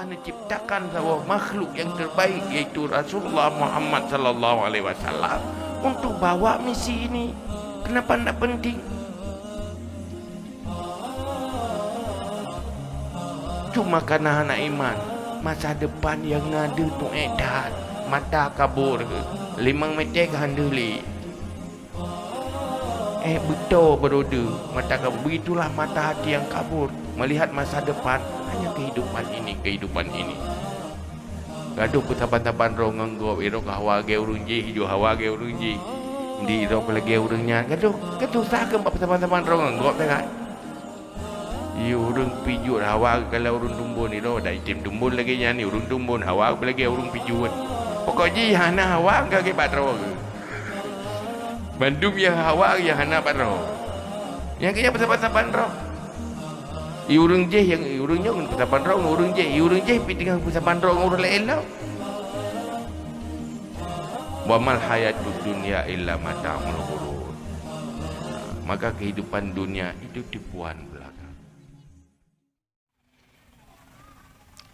Allah menciptakan sebuah makhluk yang terbaik, yaitu Rasulullah Muhammad sallallahu alaihi wasallam, untuk bawa misi ini. Kenapa tidak penting? Cuma karena anak iman, masa depan yang ada tu edan, mata kabur ke 5 meter ke handuli. Betul beroda, mata kabur. Begitulah mata hati yang kabur, melihat masa depan hanya kehidupan ini. Gaduh petaban-taban rongang go iro hawa ge urunji, hijau hawa ge urunji. Di iro lagi urungnya. Gaduh sah ke petaban-taban rongang go tengah. Urung pijut hawa kalau urung tumbun iro dah itim tumbun lagi nya ni urung tumbun hawa lagi urung pijut. Pokoknya hana hawa ke patro. Bandung yang hawa yang hana patro. Yang kaya petaban-taban roh. Urung je yang urungnya petaban roh urung je pitingan petaban roh urung lain lah. Wa mal hayatud dunya illa mata'ul ghurur. Maka kehidupan dunia itu tipuan belaka.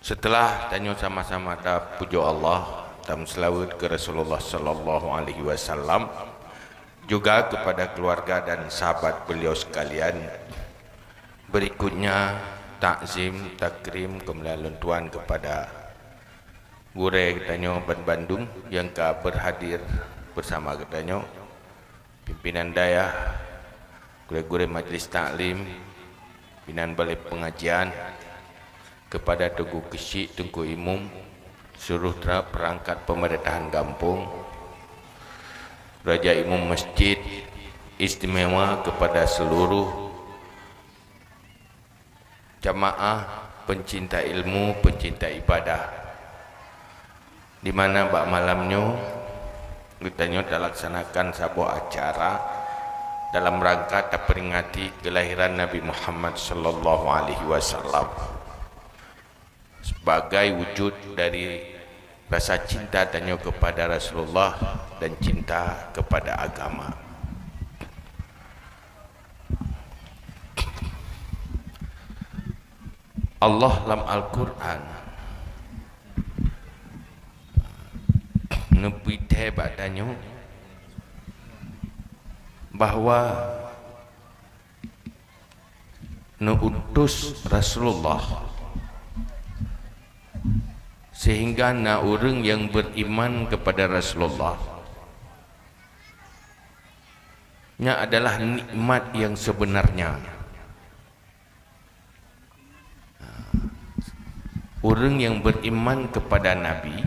Setelah tanya sama-sama ta puja Allah dan selawat ke Rasulullah sallallahu alaihi wasallam, juga kepada keluarga dan sahabat beliau sekalian, berikutnya takzim takrim kemuliaan tuan kepada gure katanya Bandung yang berhadir bersama katanya pimpinan daya, gure-gure majlis taklim, pimpinan balai pengajian, kepada Tugu Kesyik, Tugu Imum, seluruh perangkat pemerintahan kampung, Raja Imam Masjid, istimewa kepada seluruh jamaah pencinta ilmu, pencinta ibadah, di mana bak malamnya kitanya dilaksanakan sebuah acara dalam rangka memperingati kelahiran Nabi Muhammad sallallahu alaihi wasallam sebagai wujud dari rasa cinta tanya kepada Rasulullah dan cinta kepada agama. Allah dalam Al-Quran nepi hebat tanya bahawa utus Rasulullah sehingga na orang yang beriman kepada Rasulullah nya adalah nikmat yang sebenarnya. Orang yang beriman kepada Nabi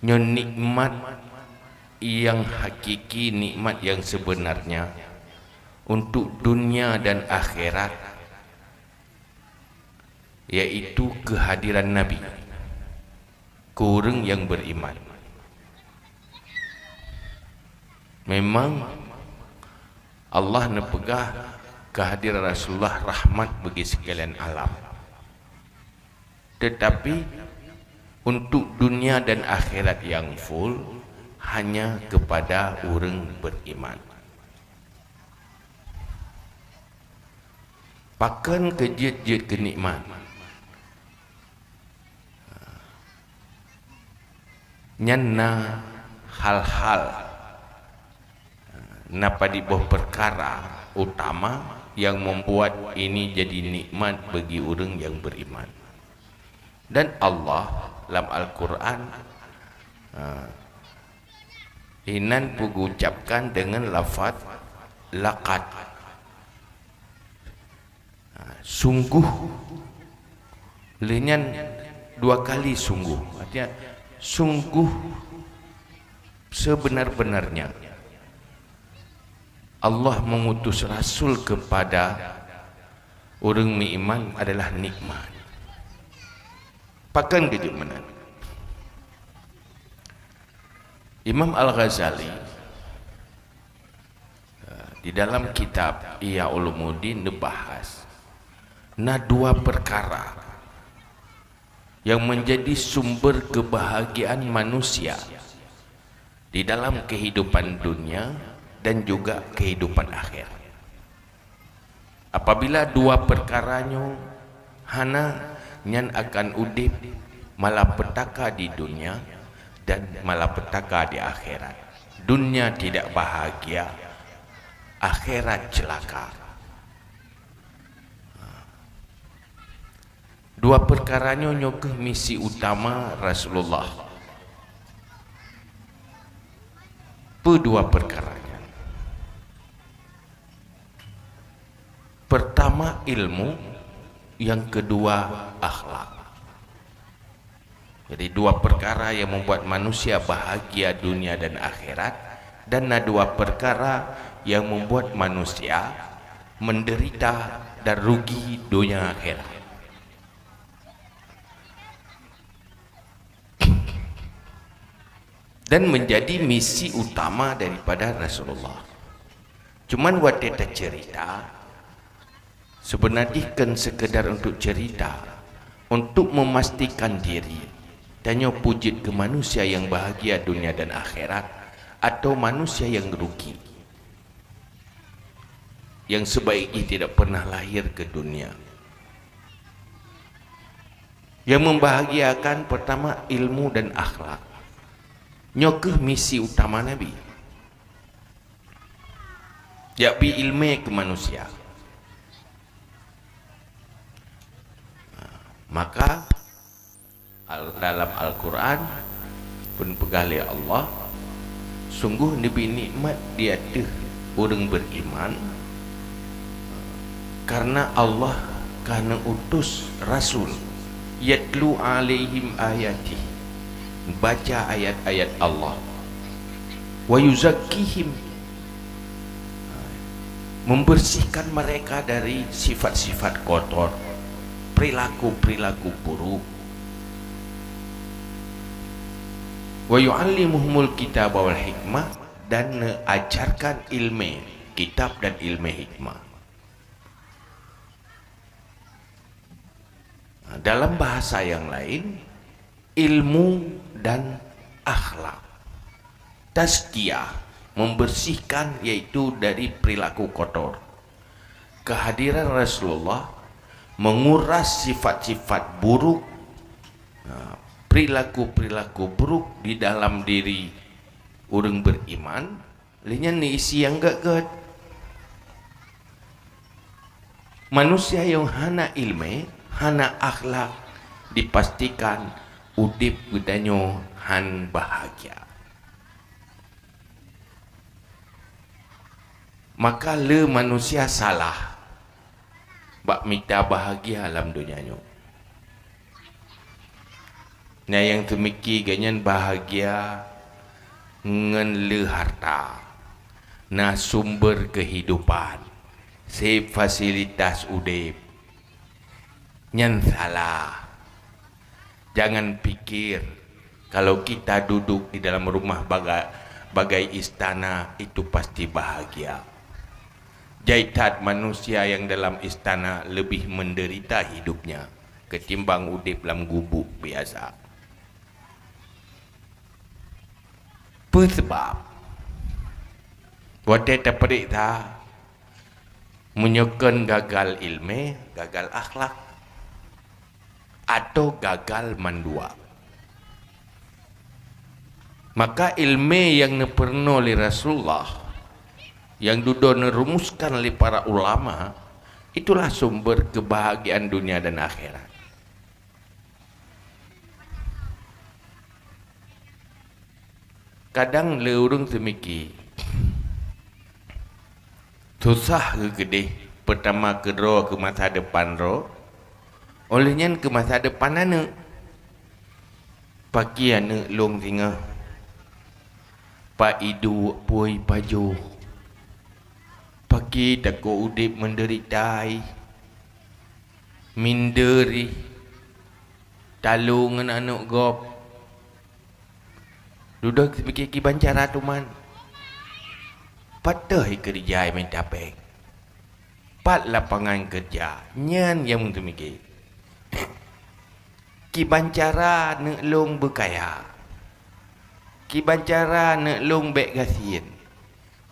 nya nikmat yang hakiki, nikmat yang sebenarnya untuk dunia dan akhirat, yaitu kehadiran Nabi ke orang yang beriman. Memang Allah nepegah kehadiran Rasulullah rahmat bagi sekalian alam, tetapi untuk dunia dan akhirat yang full hanya kepada orang beriman. Pakan kejut-jut kenikmat nyana hal-hal napa di bawah perkara utama yang membuat ini jadi nikmat bagi orang yang beriman. Dan Allah dalam Al-Quran inan mengucapkan dengan lafaz laqad, sungguh, lenyan dua kali sungguh, artinya sungguh sebenar-benarnya Allah mengutus Rasul kepada orang beriman adalah nikmat. Pakan kejut mana? Imam Al-Ghazali di dalam kitab Ihya Ulumuddin membahas dua perkara yang menjadi sumber kebahagiaan manusia di dalam kehidupan dunia dan juga kehidupan akhir. Apabila dua perkaranya hana nyan akan udip malapetaka di dunia dan malapetaka di akhirat. Dunia tidak bahagia, akhirat celaka. Dua perkaranya nyokeh misi utama Rasulullah. Dua perkaranya. Pertama ilmu, yang kedua akhlak. Jadi dua perkara yang membuat manusia bahagia dunia dan akhirat, dan dua perkara yang membuat manusia menderita dan rugi dunia akhirat. Dan menjadi misi utama daripada Rasulullah. Cuman waktu kita cerita, sebenarnya kan sekedar untuk cerita, untuk memastikan diri, tanya pujit ke manusia yang bahagia dunia dan akhirat, atau manusia yang rugi, yang sebaiknya tidak pernah lahir ke dunia. Yang membahagiakan pertama ilmu dan akhlak. Nyokeh misi utama Nabi. Yakbi ilmu ke manusia. Maka dalam Al-Quran pun pegali Allah, sungguh Nabi nikmat dia tuh orang beriman, karena Allah karena utus Rasul yatlu alaihim ayati, baca ayat-ayat Allah, wa yuzakkihim, membersihkan mereka dari sifat-sifat kotor, perilaku-perilaku buruk, wa yu'allimuhumul kitab wal hikmah, dan ajarkan ilmu kitab dan ilmu hikmah. Dalam bahasa yang lain, ilmu dan akhlak, tazkiyah, membersihkan, yaitu dari perilaku kotor. Kehadiran Rasulullah menguras sifat-sifat buruk, perilaku-perilaku buruk di dalam diri orang beriman. Linya ni isi yang gak manusia yang hana ilmu, hana akhlak, dipastikan udip gudanyo han bahagia. Maka le manusia salah bak minta bahagia alam dunianya. Nah yang temiki ganyan bahagia ngen le harta, nah sumber kehidupan, se fasilitas udip. Nyan salah. Jangan pikir kalau kita duduk di dalam rumah bagai istana itu pasti bahagia. Jaitat manusia yang dalam istana lebih menderita hidupnya ketimbang udip dalam gubuk biasa. Sebab buat kita periksa menyokong gagal ilmu, gagal akhlak, atau gagal mandua. Maka ilmu yang pernah oleh Rasulullah, yang duduk nerumuskan oleh para ulama, itulah sumber kebahagiaan dunia dan akhirat. Kadang le urung semiki susah ke gede pertama kedua ke masa depan ro, olehnya ke masa depan ane pagi ane long singa pak idu puai paju pagi tako udip menderitai minderi talungan anak gop duduk sebagai kibancara tuman patah kerja yang mencapai pat lapangan kerja nyan yang mentemiki kibancara nak long berkaya, kibancara nak long bek gasin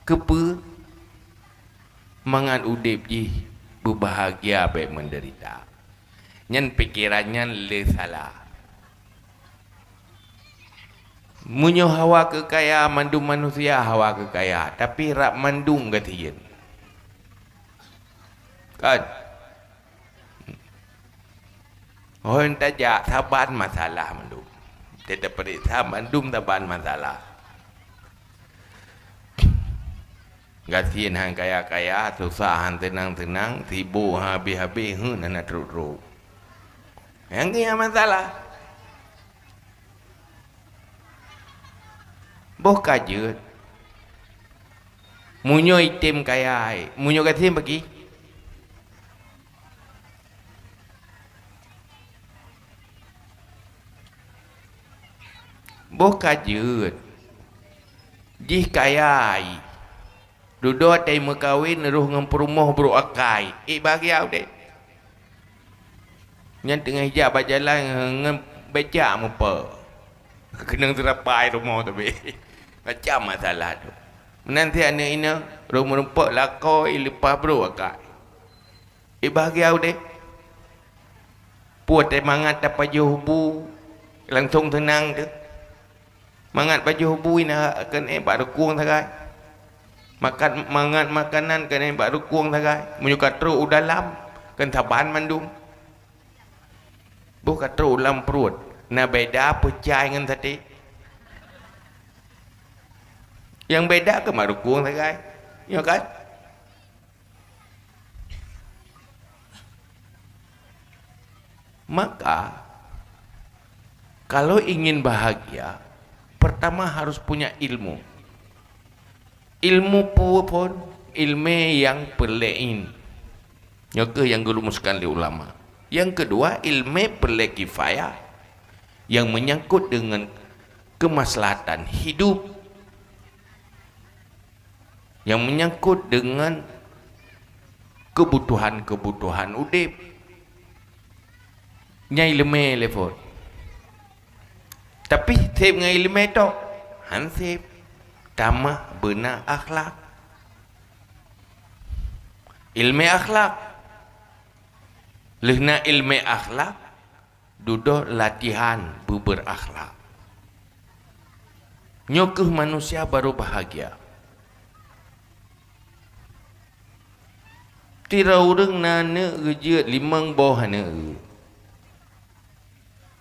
kepe mangan udip ji berbahagia bek menderita. Nyen pikirannya le salah. Munyo hawa kekaya mandum manusia hawa kekaya, tapi rak mandum gatian. Kan? Oh entah jak saban masalah mandum. Tidak periksa mandum saban masalah. Gatian hang kaya-kaya, susah hang tenang-tenang, sibuk habis-habis nana teruk-teruk. Yang ni masalah. Boh kajut. Munyo item kaya, munyo katim bagi. Boh kajut. Jih kaya. Duduk tay makawin ruh ngam perumah bro akai. Bagi au dek. Yang tengah hijab berjalan ngam baca apa. Kena terapai rumah tu be. Macam masalah tu. Nanti anak ini rumput lakoi lepas bro akai. Bagi au dek. Puat mangat apa jubu langsung tenang tu. Mangat baju hubu ini akan baru kuang sagai. Makan mangat makanan kan baru kuang sagai. Menyuka teruk dalam kan taban mandum. Bukan teruk dalam perut. Na beda pecah dengan tadi. Yang beda ke baru kuang sagai. Ya kan? Maka kalau ingin bahagia, pertama harus punya ilmu. Ilmu pun ilmu yang perlain. Yang dirumuskan oleh ulama. Yang kedua, ilmu perle kifayah yang menyangkut dengan kemaslahatan hidup, yang menyangkut dengan kebutuhan-kebutuhan udip. Nyai ilmu level. Tapi sip dengan ilmu tu hansip tamah benar akhlak. Ilmu akhlak lehna ilmu akhlak duduk latihan berakhlak. Nyokuh manusia baru bahagia. Tira urang nana gejeut limang bawah hana.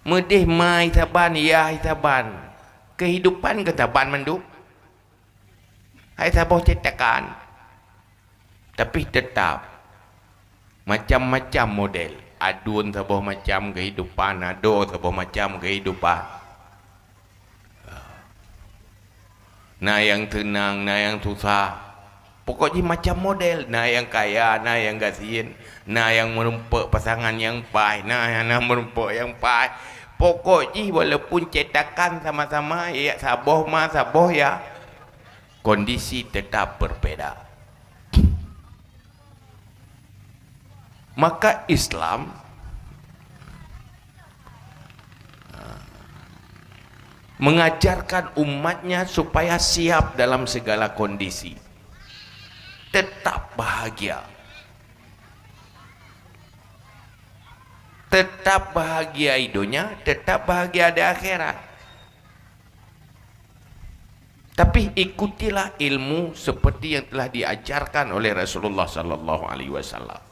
Medih mai taban ya taban. Kehidupan ke taban manduk. Hai sabah cetakan. Tapi tetap macam-macam model. Adun sabah macam kehidupan, ado sabah macam kehidupan. Nah yang tenang, nah yang susah. Pokoknya macam model. Nah yang kaya, nah yang gasin, nah yang merumpuk pasangan yang baik, nah yang merumpuk yang baik. Pokoknya walaupun cetakan sama-sama ya saboh mah saboh ya, kondisi tetap berbeda. Maka Islam mengajarkan umatnya supaya siap dalam segala kondisi, tetap bahagia. Tetap bahagia hidupnya, tetap bahagia di akhirat. Tapi ikutilah ilmu seperti yang telah diajarkan oleh Rasulullah sallallahu alaihi wasallam.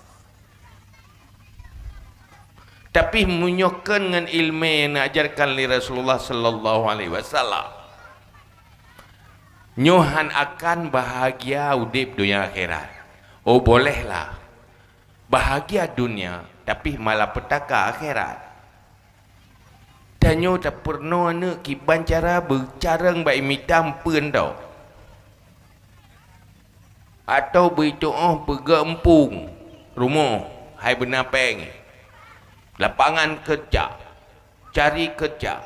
Tapi menyokkan dengan ilmu yang diajarkan oleh Rasulullah sallallahu alaihi wasallam. Nyohan akan bahagia udip dunia akhirat. Oh bolehlah bahagia dunia tapi malapetaka akhirat. Tanyo tak pernah nak kiban cara bercarang baik mitam pun tau. Atau berdoa bergempung rumah hai benapeng. Lapangan kerja, cari kerja.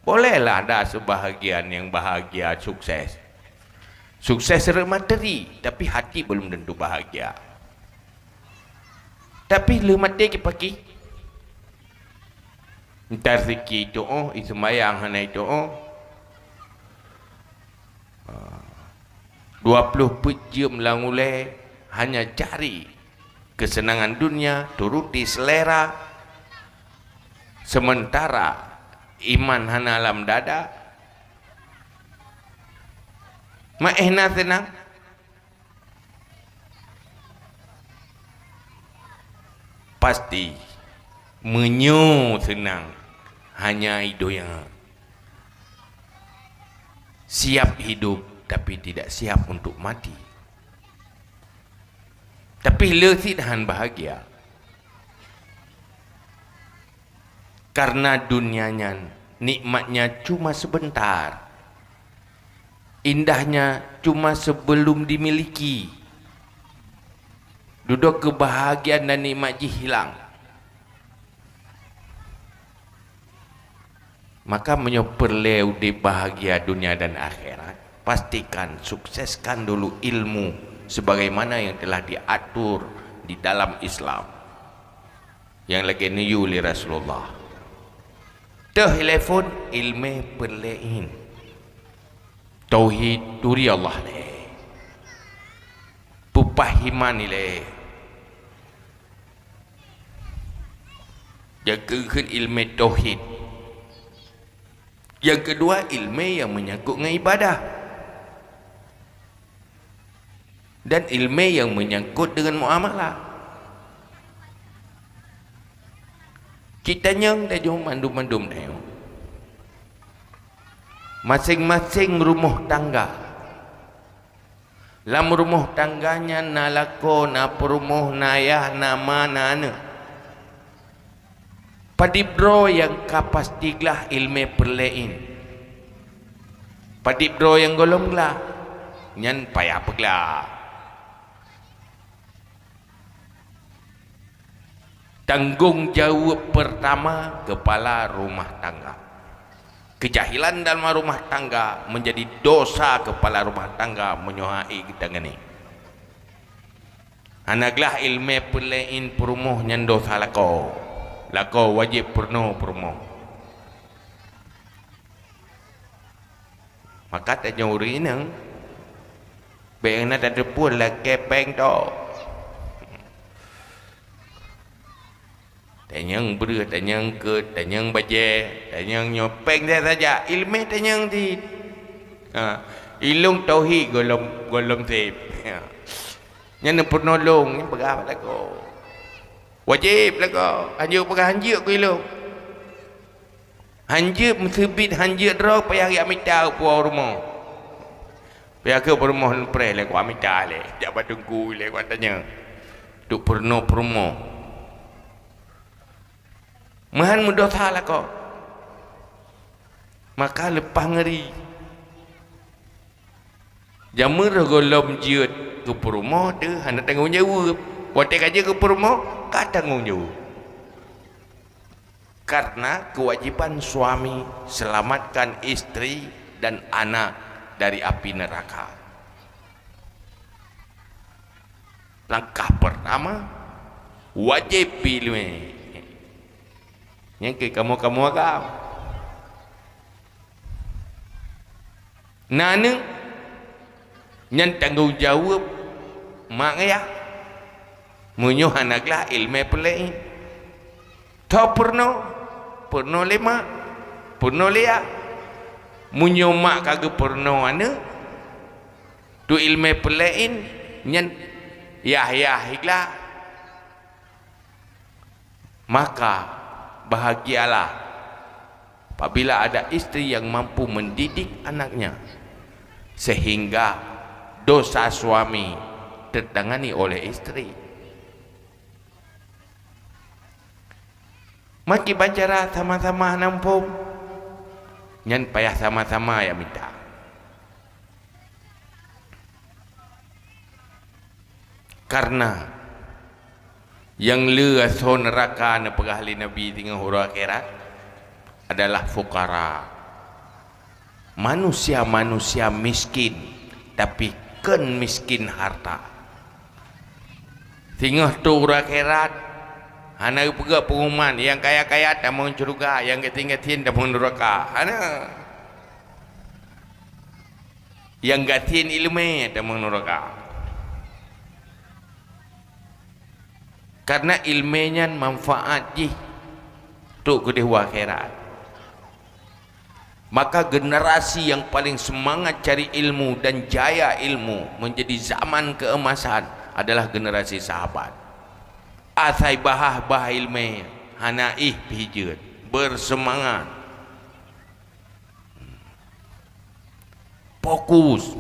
Bolehlah ada sebahagian yang bahagia sukses. Sukses secara materi tapi hati belum tentu bahagia. Tapi le mati ke pagi. Entar sikit doa, ismayang hanai doa. 20 jam lang ulai hanya cari kesenangan dunia, turuti selera, Sementara iman hana alam dada maehna senang. Pasti menyo senang hanya itu yang siap hidup tapi tidak siap untuk mati. Tapi letih dan bahagia karena dunianya nikmatnya cuma sebentar, indahnya cuma sebelum dimiliki. Duduk kebahagiaan dan nikmat hilang. Maka menyoperleu di bahagia dunia dan akhirat, pastikan sukseskan dulu ilmu sebagaimana yang telah diatur di dalam Islam yang lagi niyu li Rasulullah. Telefon ilmu perlein tauhid duri Allah le pupahiman le jagakan ilmu tauhid. Yang kedua, ilmu yang menyangkut dengan ibadah dan ilmu yang menyangkut dengan muamalah. Kita nyang dah jom mandum-mandum dah. Masing-masing rumah tangga, lam rumah tangganya nalako na perumah nayah nama nana padibro yang kapastiglah ilmu perlein. Padibro yang golonglah nyan payah peglah. Tanggung jawab pertama kepala rumah tangga. Kejahilan dalam rumah tangga menjadi dosa kepala rumah tangga menyohai kita gini. Anaglah ilmu perlein perumuh nyan dosa lako. Lako wajib purno perumuh. Maka tanya uri nang bayang nak ada pun lah kepeng to. Tanyang ber, tanyang ke, tanyang baje, tanyang nyopeng dia saja. Ilmu tanyang di ilung tauhid golong tip. Yang penolong yang berapa lah ko. Wajib lah ko. Hanjur pakai hanjur ko ilung. Hanjur mesebit hanjur drog payah ria minta puau rumah. Payah ke rumah lepres lah ko amita le. Jabat tunggu le ko tanya. Duk perno promo. Mahan mudah salah kau. Maka lepas ngeri jamur golom jiut ke perumah tu hendak tanggung jawab. Buat kerja ke perumah kau tanggung jawab. Karena kewajiban suami selamatkan istri dan anak dari api neraka. Langkah pertama wajib pilih. Yang ke kamu agam. Nana yang tanggung jawab mak ayah menyuh anaklah ilmu pelai. Tahu purno lima, purno lia. Menyuh mak kagak purno ane. Tu ilmu pelai yang yah iklah. Maka bahagialah apabila ada istri yang mampu mendidik anaknya sehingga dosa suami tertangani oleh istri. Maki bacara sama-sama nampung nyan payah sama-sama ya minta. Karena yang leaso neraka na pagahali Nabi tinggal hura akhirat adalah fukara. Manusia-manusia miskin tapi ken miskin harta. Tinggal tu hura akhirat hana pega pengumuman yang kaya-kaya tak mau surga, yang ketinggatin tak mau neraka. Hana yang gatin ilmu tak mau neraka. Karena ilmunya manfaat ji untuk kedua akhirat. Maka generasi yang paling semangat cari ilmu dan jaya ilmu menjadi zaman keemasan adalah generasi sahabat. Asai bahah ilmu hanaih pijut bersemangat, fokus.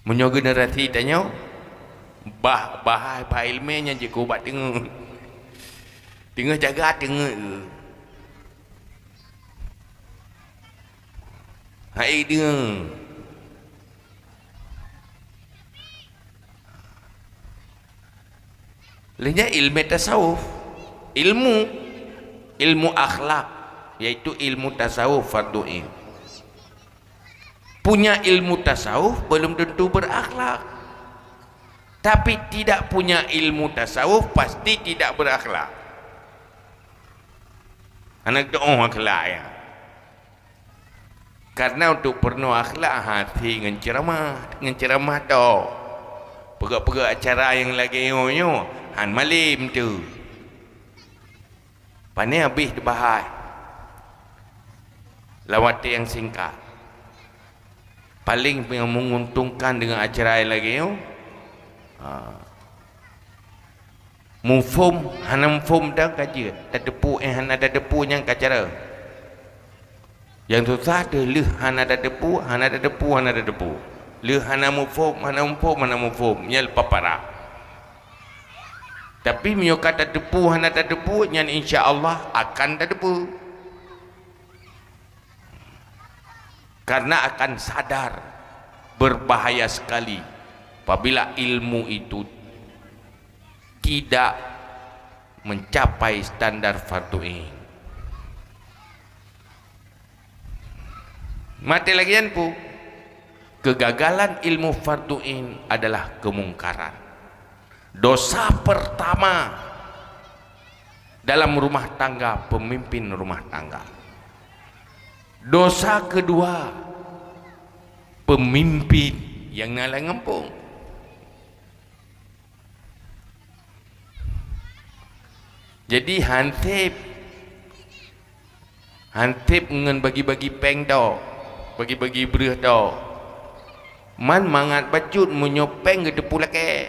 Menyo generasi tanya bahah ilmunya je ko bat tengah jaga tengah hai dia lainnya ilmu tasawuf, ilmu akhlak, yaitu ilmu tasawuf fardu ain. Punya ilmu tasawuf belum tentu berakhlak, tapi tidak punya ilmu tasawuf pasti tidak berakhlak. Anak doa akhlak ya. Karena untuk penuh akhlak hati dengan ceramah tu. Pegak-pegak acara yang lagi nyo han malim tu. Pandai habis dibahas. Lawat yang singkat. Paling yang menguntungkan dengan acara yang lagi nyo. Mufum hanam fum dah kaji. Tak depu han ada depu yang kacara. Yang susah tu leh hana ada depu, hana ada depu, hana ada depu. Leh hana mufum, hana mufum, nyel papara. Tapi mio kata depu, hana ada depu, nyan insya-Allah akan ada depu. Karena akan sadar berbahaya sekali apabila ilmu itu tidak mencapai standar fardu ain. Mati lagian pu, kegagalan ilmu fardu ain adalah kemungkaran. Dosa pertama dalam rumah tangga pemimpin rumah tangga. Dosa kedua pemimpin yang nalang ngempung. Jadi hantip ngen bagi-bagi peng tau. Bagi-bagi berah tau. Man mangat bacut menyopeng ke depu laki.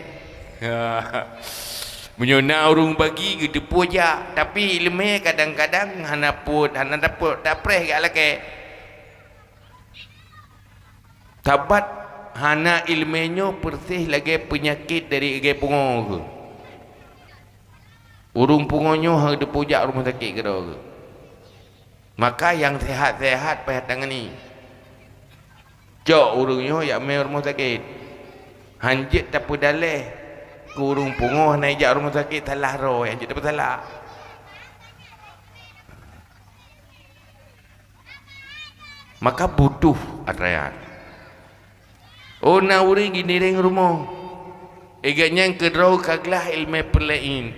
Menyona urung bagi ke depu aja. Tapi ilmu kadang-kadang hana dapat tak preh kat laki. Tabat hana ilmunya persih lagi penyakit dari gai pungo ke. Urung pungonyo hang depu jak rumah sakit ke dah ke. Maka yang sehat-sehat payah tangan ni. Jok urungnya yak mai rumah sakit. Hanjit tak pedaleh. Ke urung punguh naik jak rumah sakit salah roh yang jadi salah. Maka butuh atrayan. Oh na uring gini ring rumah. Eganya kedrau kaglah ilmu perlain.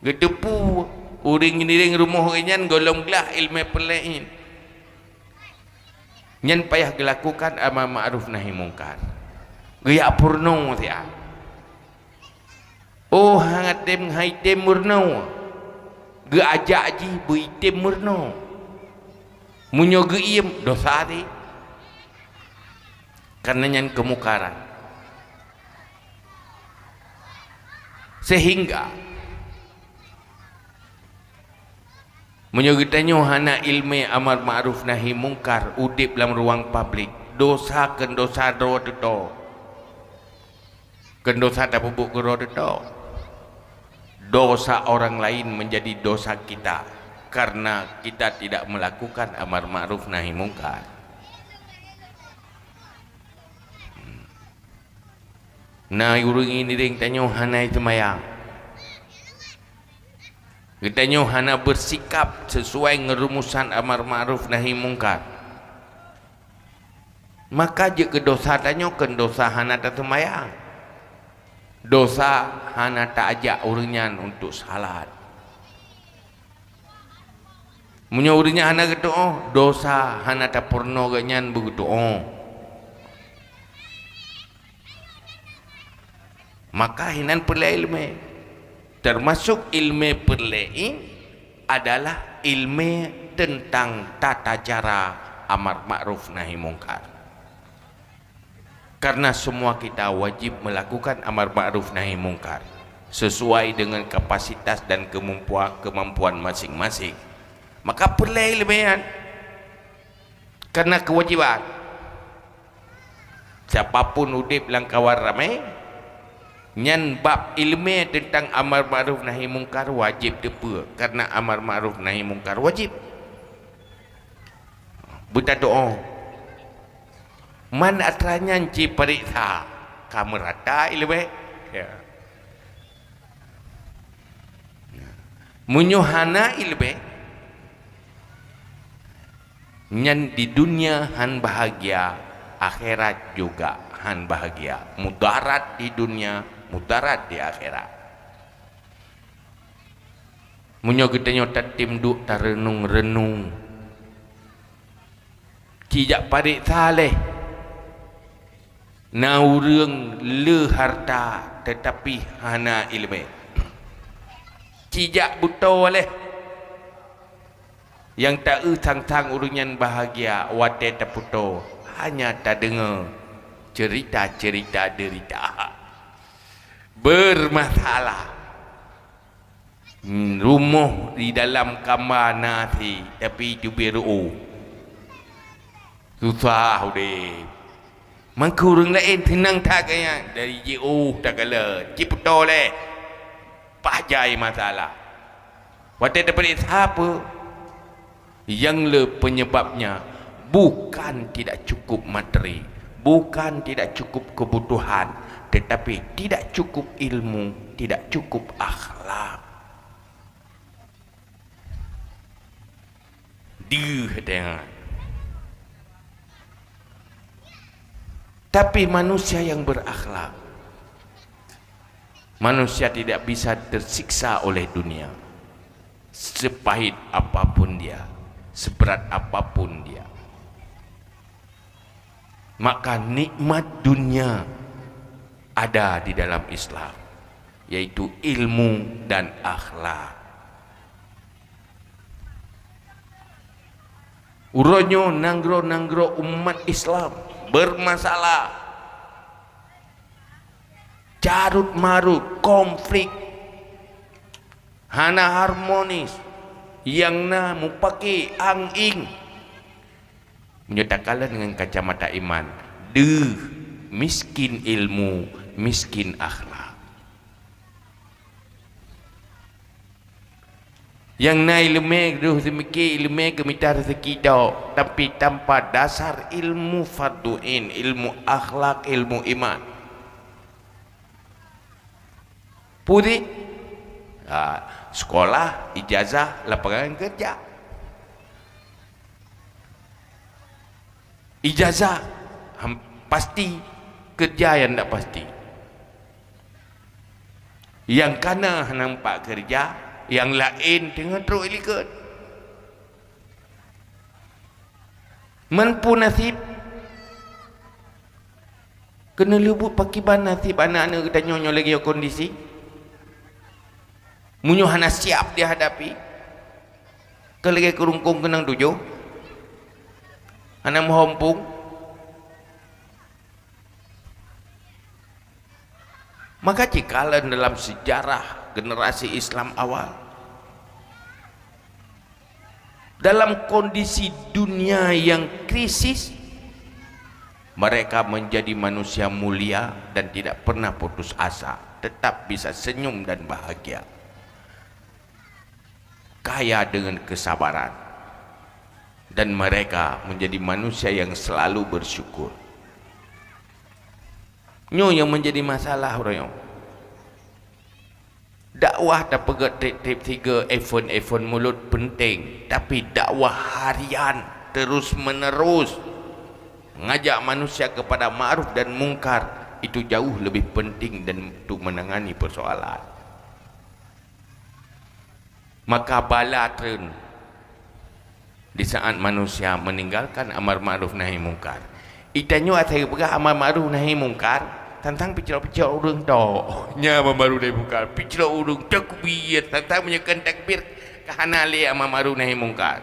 Gedepu uring gini ring rumah orangnya golong gelah ilmu perlain. Nyan payah dilakukan amar ma'ruf nahi mungkar. Gaya purno sia. Oh hangatem haitem murno. Ge ajak ji buitem murno. Munyo ge iem dosa ti. Karena nyan kemukaran. Sehingga menyogitanyo hana ilmu amar ma'ruf nahi mungkar udip dalam ruang publik dosa ken dosa do dedo ken dosa da bubuk gero dedo dosa orang lain menjadi dosa kita karena kita tidak melakukan amar ma'ruf nahi mungkar. Nah urung ini ring tanyo hana semayang. Kita hana bersikap sesuai ngerumusan amar ma'ruf nahi mungkar. Maka je ke dosa tanyo ken dosa hana tak semayang. Dosa hana tak ajak urunyan untuk salat. Munyo urunnya hana gitu dosa hana tak purno ganyan begitu Maka hinan perlu ilmu. termasuk ilmu perlain adalah ilmu tentang tata cara amar ma'ruf nahi mungkar. Karena semua kita wajib melakukan amar ma'ruf nahi mungkar sesuai dengan kapasitas dan kemampuan masing-masing. Maka perlain ilmian karena kewajiban. Siapapun udip langkawan ramai nyan bab ilmu tentang amar ma'ruf nahi mungkar wajib depa, karena amar ma'ruf nahi mungkar wajib. Buta doa man atranya ci periksa kamerata ilmu ya munyuhana ilmu nyan di dunia han bahagia, akhirat juga han bahagia. Mudarat di dunia, mudarat di akhirat. Munyo kita nyota tim duk tarenung-renung cijak padik saleh naurung le harta tetapi hana ilmu. Cijak buto leh yang tak sang-sang urunyan bahagia wate taputo hanya tak dengar cerita-cerita derita bermasalah. Rumah di dalam kamar nasi tapi itu biru susah deh. Mangkurung lain tenang tak kaya dari jauh tak kala ciputo leh pahjai masalah wate dapat siapa yang penyebabnya bukan tidak cukup materi, bukan tidak cukup kebutuhan, tetapi tidak cukup ilmu, tidak cukup akhlak. Dia tengok. Tapi manusia yang berakhlak, manusia tidak bisa tersiksa oleh dunia, sepahit apapun dia, seberat apapun dia. Maka nikmat dunia ada di dalam Islam, yaitu ilmu dan akhlak. Uronyo nanggro-nanggro umat Islam bermasalah, carut marut, konflik, hana harmonis, yang na mupaki ang-ing menyatakan dengan kacamata iman miskin ilmu, miskin akhlak. Yang na ilmu duh semiki ilmu kemita rezeki dah, tapi tanpa dasar ilmu farduin, ilmu akhlak, ilmu iman putih sekolah, ijazah, lapangan kerja. Ijazah pasti, kerja yang tak pasti. Yang kana nampak kerja, yang lain tengah teruk ikut. Mampu nasib kena lubuk pakiban nasib anak-anak kita nyonyo lagi kondisi munyo hana siap dihadapi kelagi kerungkung kenang tujuh hana mahompung maka jikalau dalam sejarah generasi Islam awal dalam kondisi dunia yang krisis mereka menjadi manusia mulia dan tidak pernah putus asa, tetap bisa senyum dan bahagia, kaya dengan kesabaran, dan mereka menjadi manusia yang selalu bersyukur. Nyo yang menjadi masalah orang dakwah tak pegat trip 3 iPhone mulut penting, tapi dakwah harian terus menerus mengajak manusia kepada ma'ruf dan mungkar itu jauh lebih penting dan untuk menangani persoalan. Maka bala tren di saat manusia meninggalkan amar ma'ruf nahi mungkar. Itanyo atai pegah amar ma'ruf nahi mungkar, tentang picra-picra urang tok nya mamaru nahi mungkar picra urang takbir tentang menyekan takbir kahana li mamaru nahi mungkar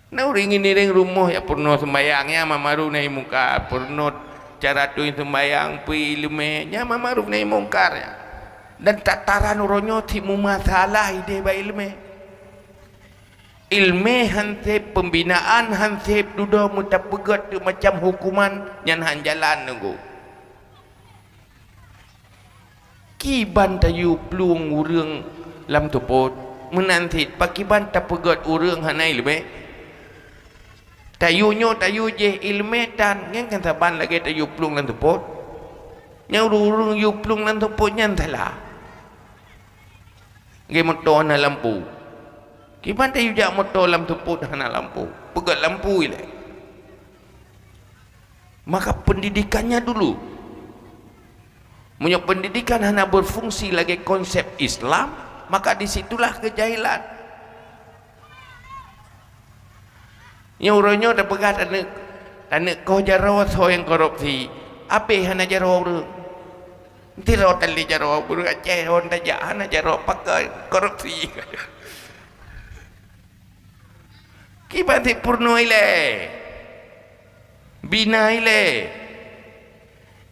na uring ini ring rumah ya purno sembayangnya mamaru nahi mungkar purno cara tu sembayang pi ilme nya mamaru nahi mungkar ya dan tataran uronyo timu masalah ide ba ilme hansip pembinaan hansip duda mutapegat tu macam hukuman nyan han jalan nunggu kiban tayu plung urang lam tupot menantit pakiban tapegat urang hanai lebe tayunyo tayu je ilme tan ngen kan saban lagi tayu plung lam tupot nya urang yu plung lam tupot nyan salah nge motor na lampu kiban tayu jak motor lam tuput hana lampu pegat lampu ile maka pendidikannya dulu punya pendidikan hana berfungsi lagi konsep Islam maka disitulah kejahilan yang orangnya dah pegat anak kau jarawa so yang korupsi apa hana jarawa orang nanti rawa tali jarawa buruk aceh orang tajak hana jarawa pakai korupsi kibati purno ile bina ile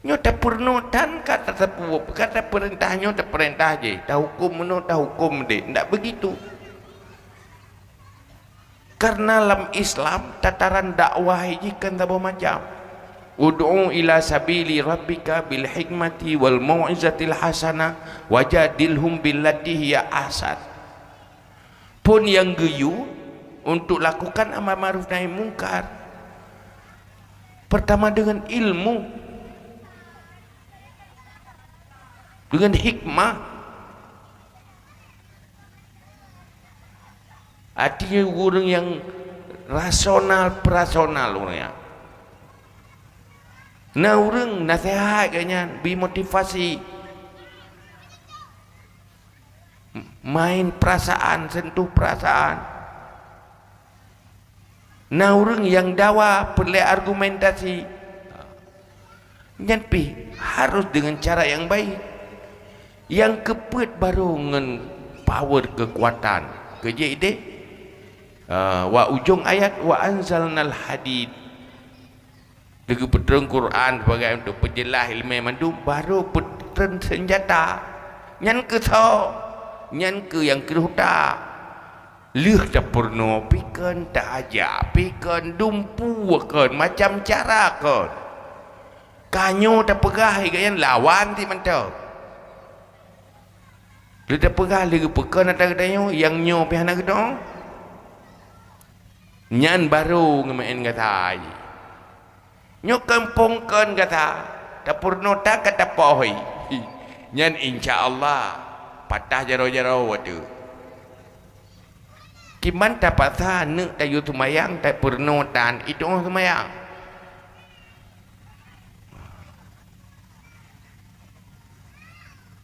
nyota purno dan kata tepu kata perintahnya tak perintah je dah hukum meno dah hukum deh ndak begitu karena dalam Islam tataran dakwah ini kan tak macam ud'u ila sabili rabbika bil hikmati wal mau'izatil hasanah wajadilhum billati hiya ahsan pun yang geyu untuk lakukan amar ma'ruf nahi mungkar pertama dengan ilmu dengan hikmah artinya orang yang rasional perasional orangnya nah orang nasihat kayaknya bimotivasi main perasaan sentuh perasaan nah orang yang dawa perlu argumentasi nyampi harus dengan cara yang baik yang keput baru dengan power kekuatan kerja ide wa ujung ayat wa anzalnal hadid dengan peterang Quran sebagai untuk penjelah ilmu mandu baru peterang senjata nyan ke tho nyan ke yang keruta lih tak purno pikan tak ajak pikan dumpu kan macam cara kan kanyo tak pegah kan lawan ti mantau lu tak pegah lagi pekan ada katanya yang nyo pi hana gedong nyan baru ngemain kata nyo kampung kan kata tak purno tak kata pohoi nyan insyaallah patah jaro-jaro wadu kiman dapat sana tayu tumayang tak purno dan itu tumayang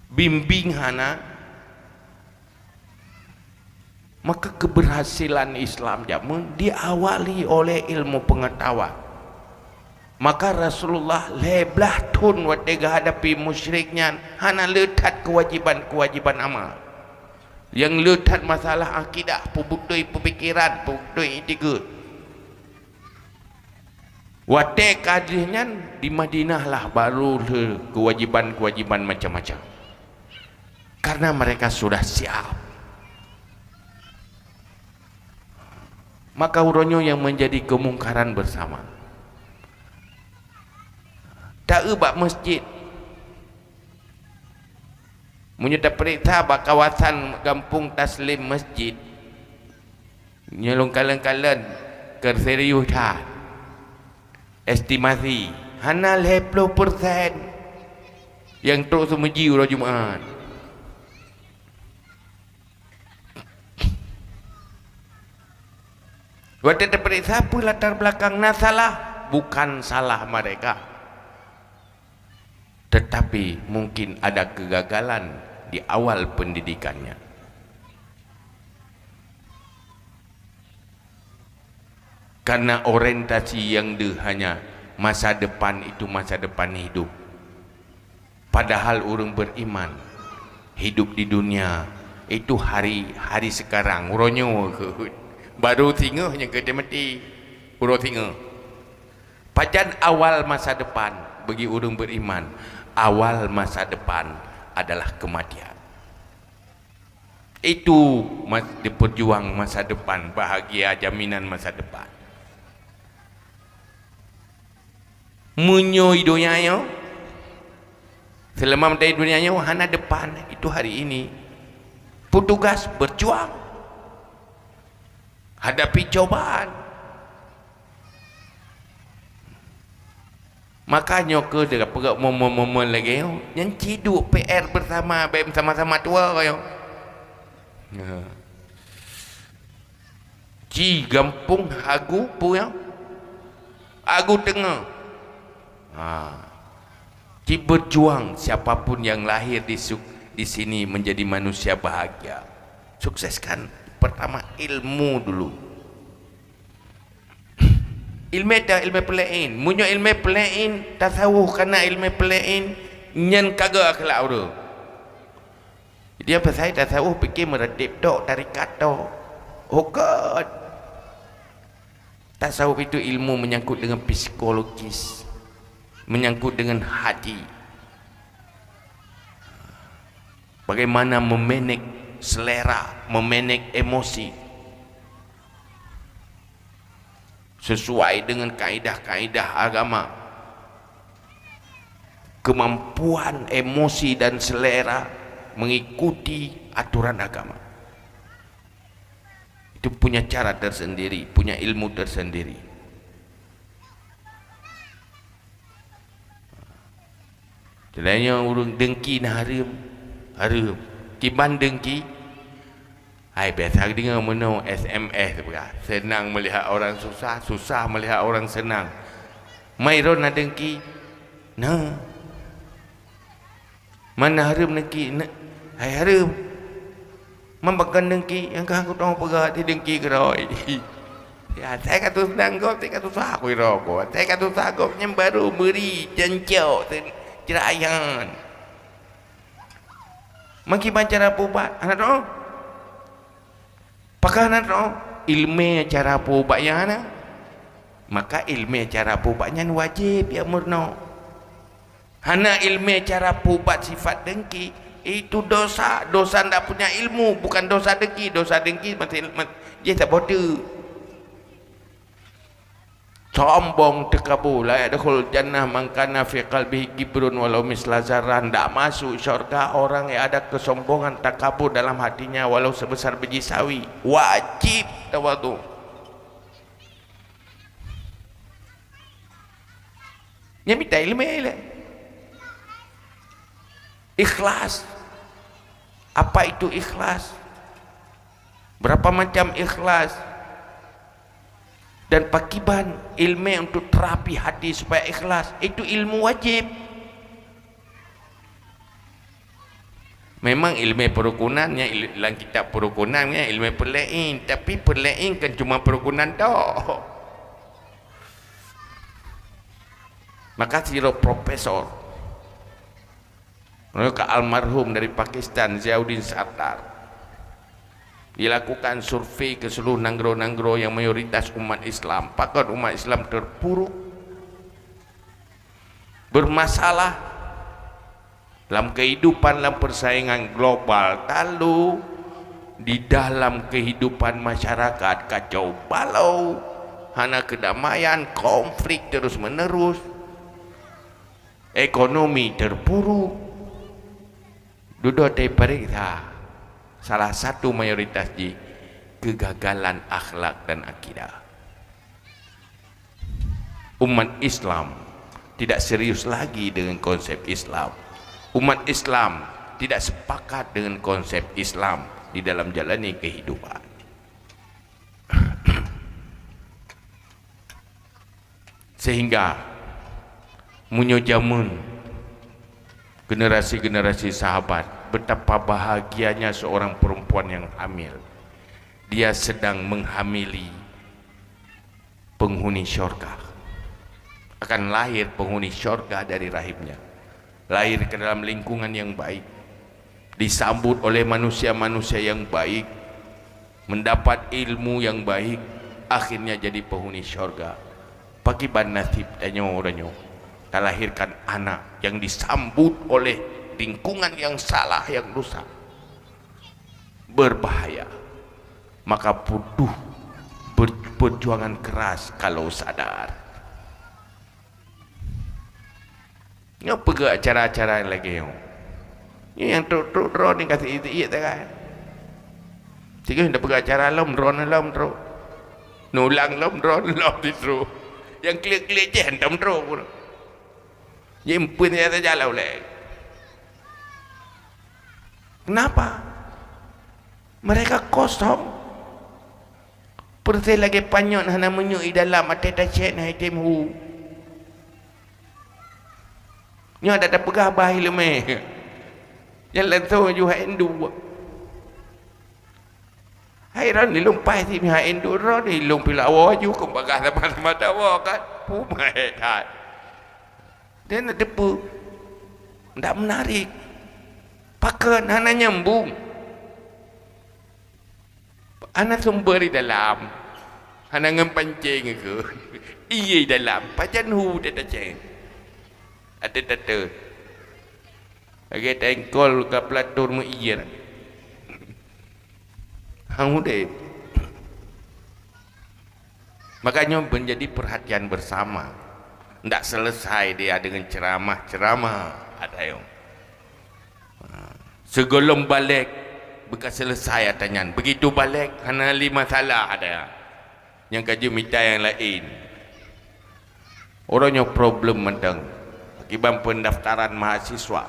bimbing hana maka keberhasilan Islam jamun diawali oleh ilmu pengetahuan maka Rasulullah leblah tun watega hadapi musyriknya hana letat kewajiban amal yang letak masalah akidah pembutui pemikiran pembutui etika watek kadihnya di Madinah lah baru kewajiban macam-macam karena mereka sudah siap maka uronyo yang menjadi kemungkaran bersama tak ubah masjid menyudah periksa bak kawasan kampung taslim masjid nyelong kalen-kalen kerserius dah estimasi hana 50% yang terus semuji urang Jumaat waktu terperiksa apa latar belakang nah salah bukan salah mereka tetapi mungkin ada kegagalan di awal pendidikannya karena orientasi yang hanya masa depan itu masa depan hidup Padahal orang beriman hidup di dunia itu hari sekarang uronyo baru tinggalnya ke dia mati uro tinggal. Pajan awal masa depan bagi orang beriman, awal masa depan adalah kematian. Itu diperjuang masa depan, bahagia, jaminan masa depan. Munyo hidupnya selama dari dunianya wahana depan itu hari ini. Petugas berjuang hadapi cobaan. Makanya ke dia perak momen-momen lagi yang ciduk PR bersama sama-sama tua kayo. Ci gampung hagu puyang hagu tengah. Ci berjuang siapapun yang lahir di sini menjadi manusia bahagia. Sukseskan pertama ilmu dulu. Ilmu dah ilmu pelain. Munyo ilmu pelain tasawuf kana ilmu pelain nyen kagak akhlak uru. Dia pasal tasawuf fikir meredip tok tarikat tok. Hukad. Tasawuf itu ilmu menyangkut dengan psikologis, menyangkut dengan hati. Bagaimana memanage selera, memanage emosi sesuai dengan kaedah-kaedah agama. Kemampuan emosi dan selera mengikuti aturan agama itu punya cara tersendiri, punya ilmu tersendiri. Jelanya urung dengki nah harum kiban dengki ai biasa dengar meno SMS berah. Senang melihat orang susah, susah melihat orang senang. Mai ron nak dengki nah mana harum dengki hai harum membakan dengki yang kau tahu pegat di dengki keroi. Ya saya kata senang kau, saya kata susah aku rokok, saya kata susah kau yang baru beri jencau cerayan maki bancara pubat anak tu pakah anak tu ilmu cara pubatnya anak, maka ilmu cara pubatnya wajib ya murno. Hana ilmu cara pubat sifat dengki itu dosa ndak punya ilmu, bukan dosa dengki masih dia tak bodoh. Sombong tekabur la yadkhul jannah man kana fi qalbihi kibrun walau misla zarran. Tak masuk syurga orang yang ada kesombongan takabur dalam hatinya walau sebesar biji sawi. Wajib tawadhu. Nya minta ilmu ile. Ikhlas. Apa itu ikhlas? Berapa macam ikhlas? Dan pakiban ilmu untuk terapi hati supaya ikhlas itu ilmu wajib. Memang ilmu perukunannya dalam kitab perukunannya ilmu perlain, tapi perlain kan cuma perukunan tok. Maka siro profesor mereka almarhum dari Pakistan Ziauddin Sattar dilakukan survei ke seluruh nanggro-nanggro yang mayoritas umat Islam. Pakar umat Islam terpuruk, bermasalah dalam kehidupan, dalam persaingan global, lalu di dalam kehidupan masyarakat kacau balau, hana kedamaian, konflik terus menerus, ekonomi terpuruk. Duduk dari periksa salah satu mayoritas di kegagalan akhlak dan akidah. Umat Islam tidak serius lagi dengan konsep Islam. Umat Islam tidak sepakat dengan konsep Islam di dalam jalani kehidupan. Sehingga munyojamun generasi-generasi sahabat, betapa bahagianya seorang perempuan yang hamil. Dia sedang menghamili penghuni syurga. Akan lahir penghuni syurga dari rahimnya. lahir ke dalam lingkungan yang baik, disambut oleh manusia-manusia yang baik, mendapat ilmu yang baik, akhirnya jadi penghuni syurga. Pakiban nasib tanya orangnya, tak lahirkan anak yang disambut oleh lingkungan yang salah, yang rusak, berbahaya. Maka butuh perjuangan keras kalau sadar. Yang pergi acara-acara lagi yang truk drone ni kasih iya tak kan? Tiga hendak pergi acara lom drone nulang lom drone distro. Yang klik-klik je hendak drone pun. Yang pun dia tak jalan oleh. Kenapa? Mereka kosong. Perti lagi panyok hana menyuk dalam ateta cek hai temu. Nya ada pegah bahi lemeh. Jalan tu ju hai endu. Hai ran ni lumpai si hai endu ro ni lum pila awa ju ko bagah sama dawa kan. Pumai dah. Dan ada pu. Ndak menarik. Pakan hana nyambung. Anak sumber di dalam. Hana ngempancing ke. Iya dalam. Pajan hu dia ceng. Ada lagi tengkol ke pelatur mu iya hang deh. Makanya menjadi perhatian bersama. Tidak selesai dia dengan ceramah ada yang segolong balik bekas selesai atanya begitu balik hana 5 masalah ada yang kaji minta yang lain. Orangnya problem mendang akibat pendaftaran mahasiswa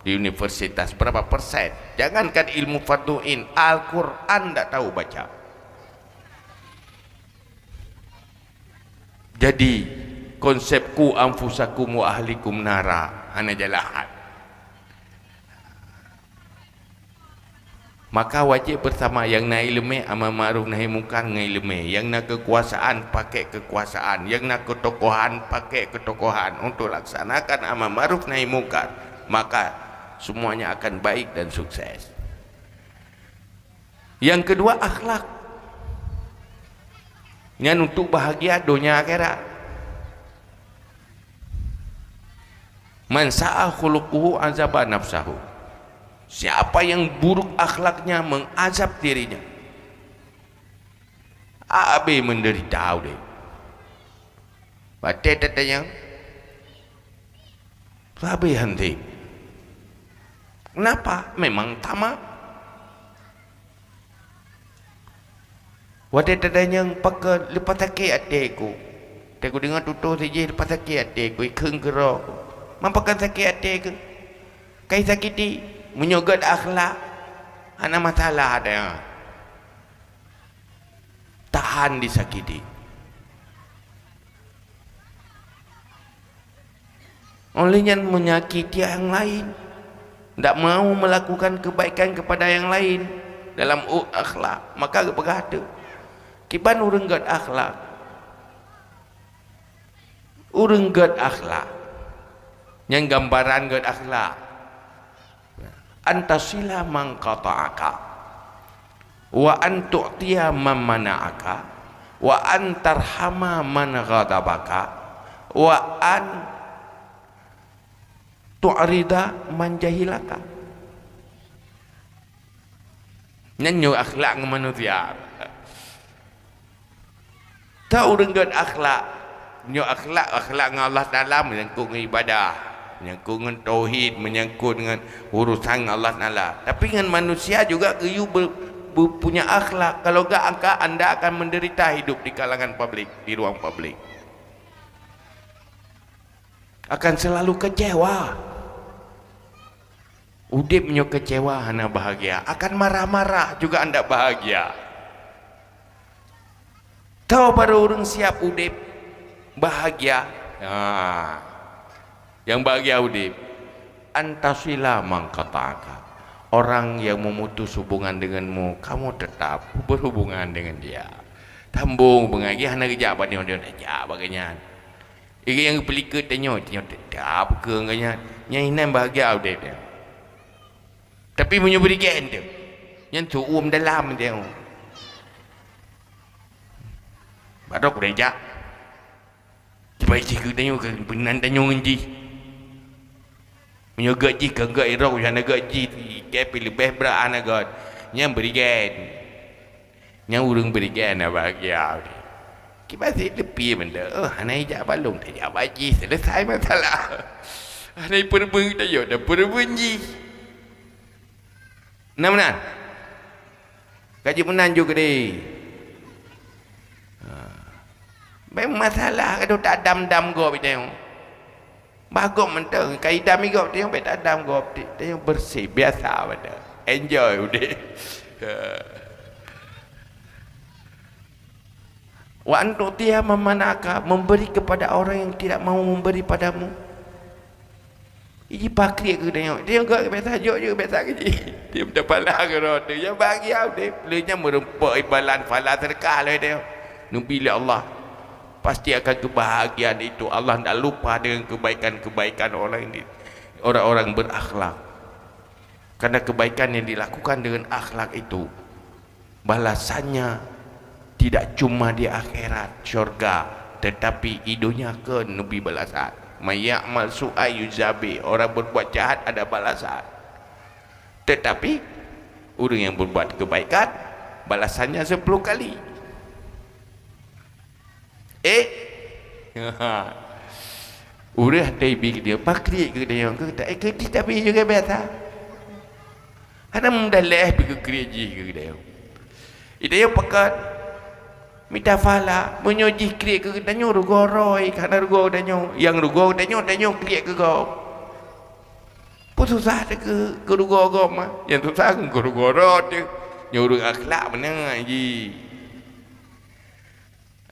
di universitas berapa persen. Jangankan ilmu farduin, Al-Quran tak tahu baca. Jadi konsepku anfusakum wa ahlikum nara hana jalahan. Maka wajib bersama yang nak ilmu amal ma'ruf nahi munkar ngilmu, yang nak kekuasaan pakai kekuasaan, yang nak ketokohan pakai ketokohan untuk laksanakan amal ma'ruf nahi munkar, maka semuanya akan baik dan sukses. Yang kedua akhlak. Yang untuk bahagia dunia akhirat. Man sa'a khuluquhu azaba nafsahu. Siapa yang buruk akhlaknya mengazab dirinya. Abe menderita deh. Batai tatanya. Abe henti. Kenapa? Memang tamak. Wadah tatanya pakai lepas sakit hatiku. Aku dengar tutur saja lepas sakit hatiku. Ikeng kerok. Mampakan sakit hatiku. Kai sakiti. Menyogot akhlak hana masalah ada yang tahan disakiti. Olehnya menyakiti yang lain, tidak mau melakukan kebaikan kepada yang lain dalam akhlak, maka berkata kiban urang god akhlak, urang god akhlak yang gambaran god akhlak antasila man qata'aka wa an tu'tiya man mana'aka wa an tarhama man ghadabaka wa an tu'rida man jahilaka. Nyanyo akhlak manusia. Tahu dengan akhlak, nyo akhlak dengan Allah Taala menyangkut dengan ibadah, menyangkut dengan tauhid, menyangkut dengan urusan Allah Taala. Tapi dengan manusia juga you punya akhlak. Kalau enggak anda akan menderita hidup di kalangan publik, di ruang publik. Akan selalu kecewa. Udip nyo kecewa hana bahagia. Akan marah-marah juga anda bahagia. Tahu baru orang siap udip bahagia. Yang bahagia udip antasila mangkataka, orang yang memutus hubungan denganmu kamu tetap berhubungan dengan dia. Tambung bengagi hana kerja apa dia aja bagainya. Ira yang pelika tengok tetap ke nganya. Yang inan bahagia dia. Tapi punya berikan tu. Yang tu dalam dia. Baru aku rejak. Sebab jika tengok ke benan tengok ngeji. Punya gaji ke gak irok yang gaji kepi lebih beraan agak. Yang berikan. Yang urung berikan bahagia dia. Kita masih lebih benda. Hanai jak balung tak jak baji. Selesai masalah. Hanai perbeng tak yuk dah perbenji. Benar-benar. Gaji menan juga deh. Memang masalah kalau tak dam-dam gop tengok. Bagus mentang. Kaedah mi gop tengok tak dam gop tengok bersih biasa benda. Enjoy udah. Wa antu'tiha memanaka, memberi kepada orang yang tidak mau memberi padamu. Ini pakri ke tengok. Dia enggak biasa jok je biasa ke je. Dia minta pala ke rota. Yang bahagia dia. Pelanya merempak ibalan falah terkah lah dia. Nubil Allah. Pasti akan kebahagiaan itu. Allah tak lupa dengan kebaikan-kebaikan orang berakhlak. Karena kebaikan yang dilakukan dengan akhlak itu, balasannya tidak cuma di akhirat syurga, tetapi hidupnya ke nebi balasan. Mayakmal su'ay yuzabi, orang berbuat jahat ada balasan. Tetapi orang yang berbuat kebaikan balasannya 10 kali. Urah taibi dia pakri ke dia ke tak ke tapi juga biasa. Ada mendaleh bi ke gereji ke dia. Dia pekat minta fala menyoji kri ke danyo rugo roi kana rugo danyo yang rugo danyo kri ke go. Putusah ke rugo go mah. Yang susah ke rugo ro tu. Nyuruh akhlak mana ji.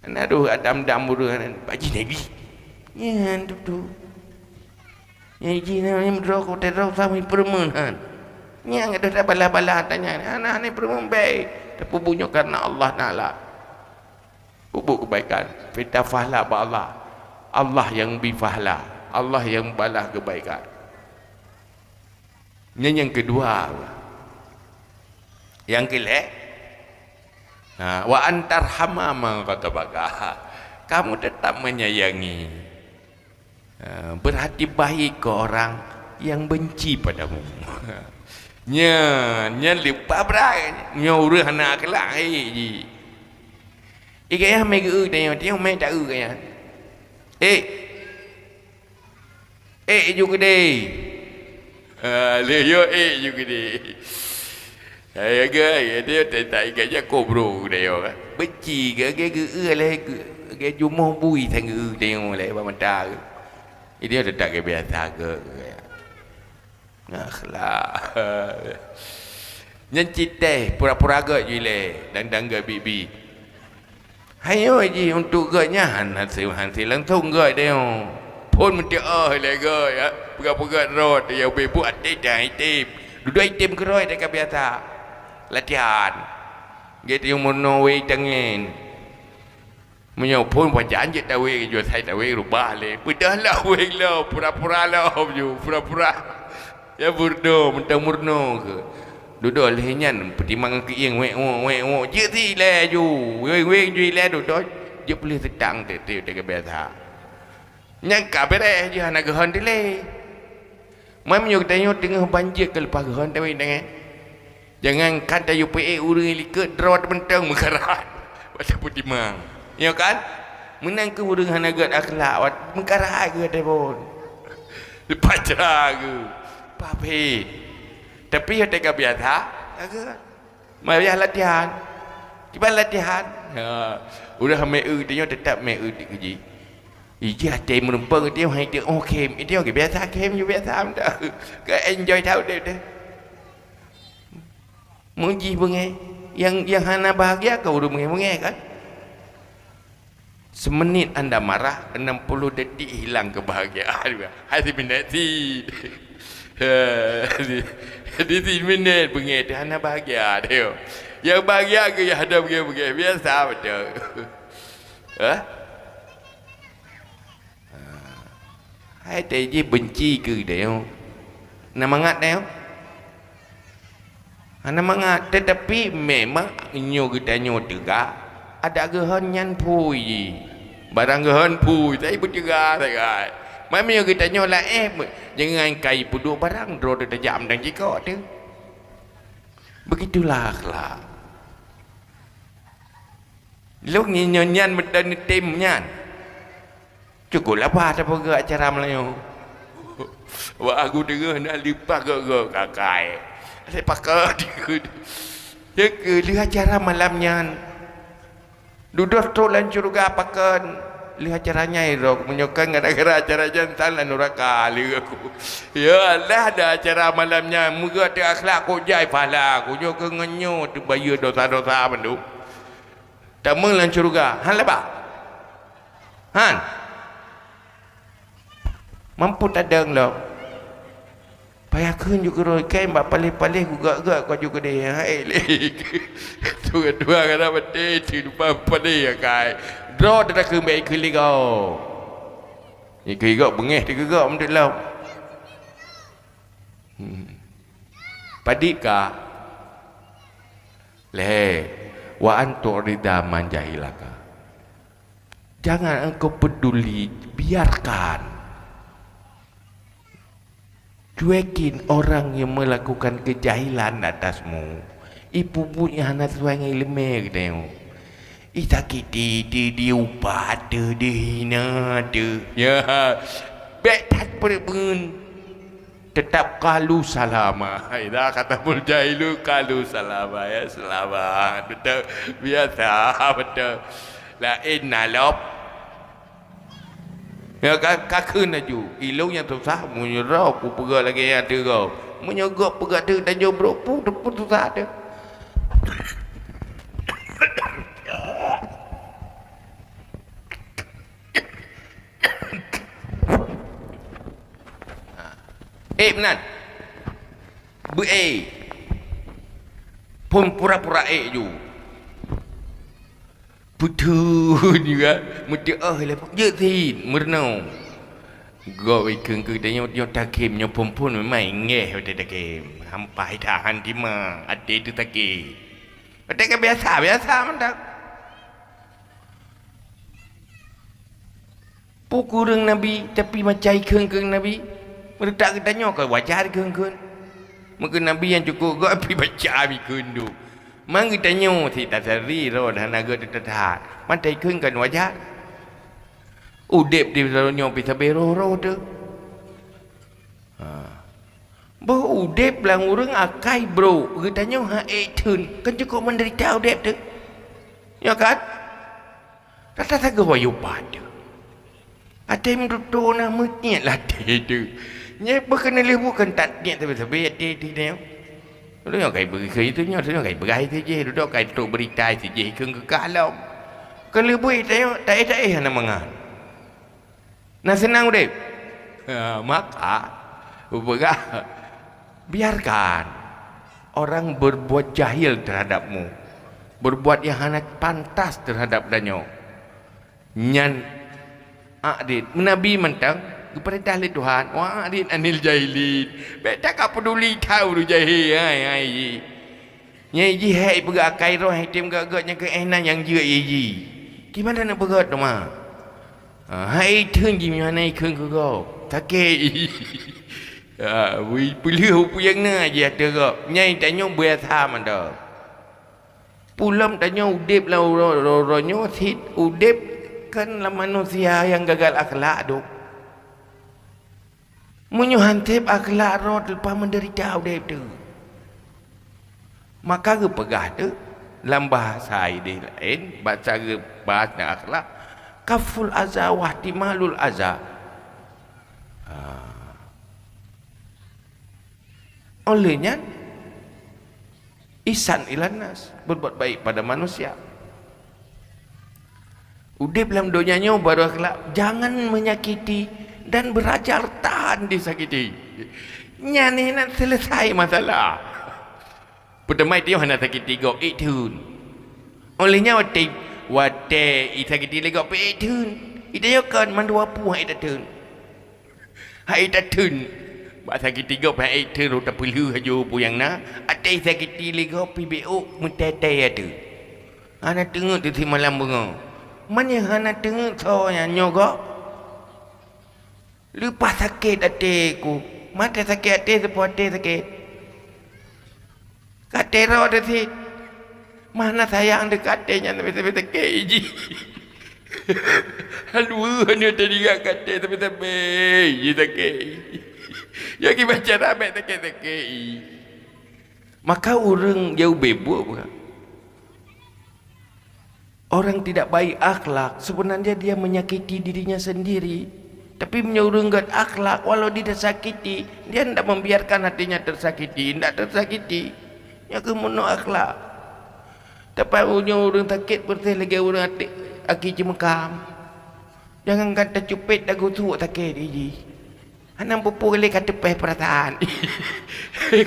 Aduh adam-dam buruan bagi nabi. Ya tu. Yang ji namanya merokok terus sampai permenan. Yang ada bala-bala tanya anak ni permen baik. Tapi bunyo karena Allah Taala. Bubuk kebaikan. Fita fahla ba Allah. Allah yang bifahla. Allah yang balas kebaikan. Yang kedua. Yang kelak. Wa antarhama kata bakah. Kamu tetap menyayangi. Berhati baik ke orang yang benci padamu. Nya lupa berai. Nya urus anak kelak. Kaya mai ke tengok mai tak kaya. Juga deh. Leo juga deh. Saya gaya dia tak gaya kobro dia. Benci ke lah ke jumuh bui sang tengok lah mata. Dia tak ke biasa ke. Akhlak. Yang cita pura-pura gak je le dan gak bibi. Hayo je untuk gaknya hasil langsung gak dia. Pun mesti le gak ya. Pegang-pegang rot dia buat item. Duduk item ke rot dekat biasa. Latihan. Gitu yang menawai tangan. Menyopun wajah je tahu jual saya tahu rubah le. Pedahlah weh lah pura-pura lah je pura-pura. Ya burdo mentang murno ke. Duduk lehenyan pertimbangan ke yang wek je si le ju. Weng ju le duduk. Je boleh sedang tu dekat biasa. Nyangka beres je nak gehan le. Mai menyok tengok tengah banjir ke lepas gehan tahu dengan. Jangan kata UPA urang liket drot mentang mekarat. Pasal pertimang. Ya kan? Menang ke urang hanagat akhlak mekarat ke telefon. Lepas cerah ke. Papi. Tapi ya tega biasa. Mari latihan. Tiba latihan. Udah mai tengok tetap mai kerja. Iji hati menumpang dia hai dia okey. Dia okey biasa kem je biasa dah. Ke enjoy tahu dia. Muji bengai yang hana bahagia kau udah bengai kan. Semenit anda marah 60 detik hilang kebahagiaan. Hati minati. Di 3 minit bengai dia hana bahagia dia. Yang bahagia ke yang ada bengai biasa betul. Hai te je benci ke dia. Nak mangat dia. Nak mangat tetapi memang nyo kita nyo tegak. Ada gehan nyan pui. Barang gehan pui saya bertegak saya. Memang kita nyo lah jangan kai puduk barang dro de jam dan jika tu. Begitulah akhlak. Lúc nyan mendan tim nyan. Cukuplah apa apa ke acara Melayu. Wah aku dengar nak lipat ke kakai. Saya pakai dia ke lihat acara malamnya. Duduk tu lan curga pakan lihat acaranya itu menyokong gara-gara acara jantan lan neraka lihat aku. Ya Allah ada acara malamnya muga ada akhlak kau jai pahala aku jo ke ngenyo tu bayar dosa-dosa mendu. Tamu lan curga. Han apa? Han. Mampu tadang lo. Payah kun juga roy kai mbak palih-palih gugak-gugak kau juga dia. Hai lek. Dua kata bete ti lupa palih ya kai. Draw dah ke mai ke ligau. Ni ke gak bengeh ti gak mendet lau. Padika. Le wa antu rida manjahilaka. Jangan engkau peduli, biarkan. Cuekin orang yang melakukan kejahilan atasmu. Ibu punya anak suami lemah dia. Isakiti diupat dihina tu. Ya, betat perpun. Tetap kalu salama. Ida kata berjahilu kalu salama ya selamat. Betul biasa betul. La inna lop. Ya kakun aju. Ilung yang susah menyerah ku pegak lagi yang tu kau. Menyogok pegak tu dan jom berupuk tu susah tu. Menan. Pun pura-pura ju. Betul juga. Mesti lepas je tin merenung. Go ikeng ke dia yo takim nyo pun memang ngeh dia takim. Hampai tahan tima ade tu takim. Ada ke biasa mendak. Pukul Nabi tapi macai keng Nabi. Mereka kita nyo ke wajar keng. Mungkin Nabi yang cukup go api baca abi kundu. Mang kita nyo si tasari ro dan naga tetat. Mantai keng kan wajar. Udep di nyo pi sabero ro tu. Bo udep lang urang akai bro. Kita nyo ha tun. Kan cukup menderita udep tu. Ya kan? Rata saga wayu pada. Ada yang duduk nak mutiak lah dia tu. Nya bukan bukan tak niat tapi dia dia. Lu yang kai bagi itu nya tu yang kai bagi tu je duduk kai tu berita si je ke kalau. Kalau buat tak nak mangan. Nah senang deh. Maka ubah biarkan orang berbuat jahil terhadapmu. Berbuat yang hanya pantas terhadap danyo. Nyan adit Nabi mentang kepada ahli Tuhan wa adit anil jahilin beta ka peduli tahu du jahil ai nyai ji hai pega kai roh hai tim gagaknya ke enan yang je ji gimana nak pegat tu mah hai thun ji mana ikeng ke kau sakit wi pilih puyang na je ada ke nyai tanyo biasa manda pulam tanyo udip la ro nyo sit udip kan lah manusia yang gagal akhlak tu. Menyuhantip akhlak roh lepas menderita udip tu. Maka ke pegah tu dalam bahasa ini lain, bahasa akhlak kaful azza wa ihtimalul azza. Olehnya ihsan ilan nas, berbuat baik pada manusia. Udip dalam dunianya baru akhlak. Jangan menyakiti dan berajar tahan disakiti. Nyani nak selesai masalah. Pertama itu hendak sakiti go itun. Olehnya wate isakiti lego pe itun. Ida yo kan mandua puah itun. Hai tatun. Bak sakit tiga pai terus tak perlu haju puyang na. Atai sakit ligo PBO mentetai ada. Ana tengok tu si malam bunga. Mana ana tengok so yang nyogok. Lepas sakit hatiku. Mata sakit hati sepuluh hati sakit. Kata roh tu si. Mana sayang dekat hatinya tapi sakit je. Aduh, hanya tadi kata tapi je sakit. Ya kita baca ramai sakit-sakit. Maka orang jauh bebuk bukan? Orang tidak baik akhlak, sebenarnya dia menyakiti dirinya sendiri. Tapi menyurungkan akhlak, walau dia tersakiti, dia tidak membiarkan hatinya tersakiti, tidak tersakiti. Ya kemuno akhlak. Tapi orang sakit berarti lagi orang hati aki cemekam. Jangan kata cupit dagu tu sakit ini. Anak pupuk boleh kata perasaan.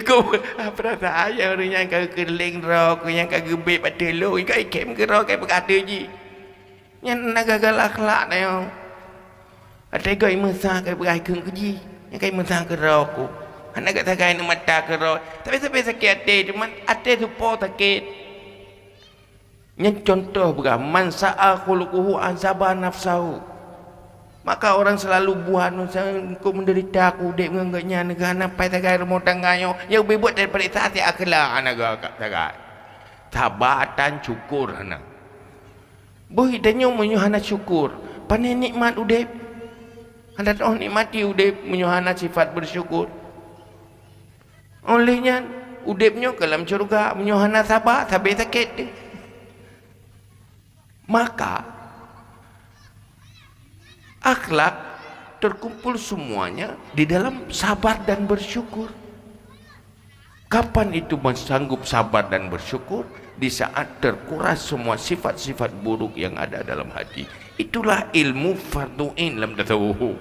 Kau perasaan yang orang yang kau keling roh, kau yang kau gebek pada lo, kau ikem ke roh kau berkata je. Yang nak gagal akhlak na yo. Ada kau imasa kau berai keng keji, yang kau imasa ke roh ku. Anak kata kau nak mata ke roh, tapi sampai sakit hati, cuma hati tu po sakit. Yang contoh berah man sa'a khuluquhu azaba nafsahu. Maka orang selalu buat kau menderita aku dek menganggapnya negara nampai tagai rumah tangganya yang berbuat daripada sahaja akhlak anak tagai tabatan syukur anak boh hidanya menyuhana syukur pandai nikmat udep anda tahu nikmati udep menyuhana sifat bersyukur olehnya udepnya ke dalam syurga menyuhana sabar sakit maka akhlak terkumpul semuanya di dalam sabar dan bersyukur. Kapan itu sanggup sabar dan bersyukur? Di saat terkuras semua sifat-sifat buruk yang ada dalam hati. Itulah ilmu fardu'in dalam tasawuf.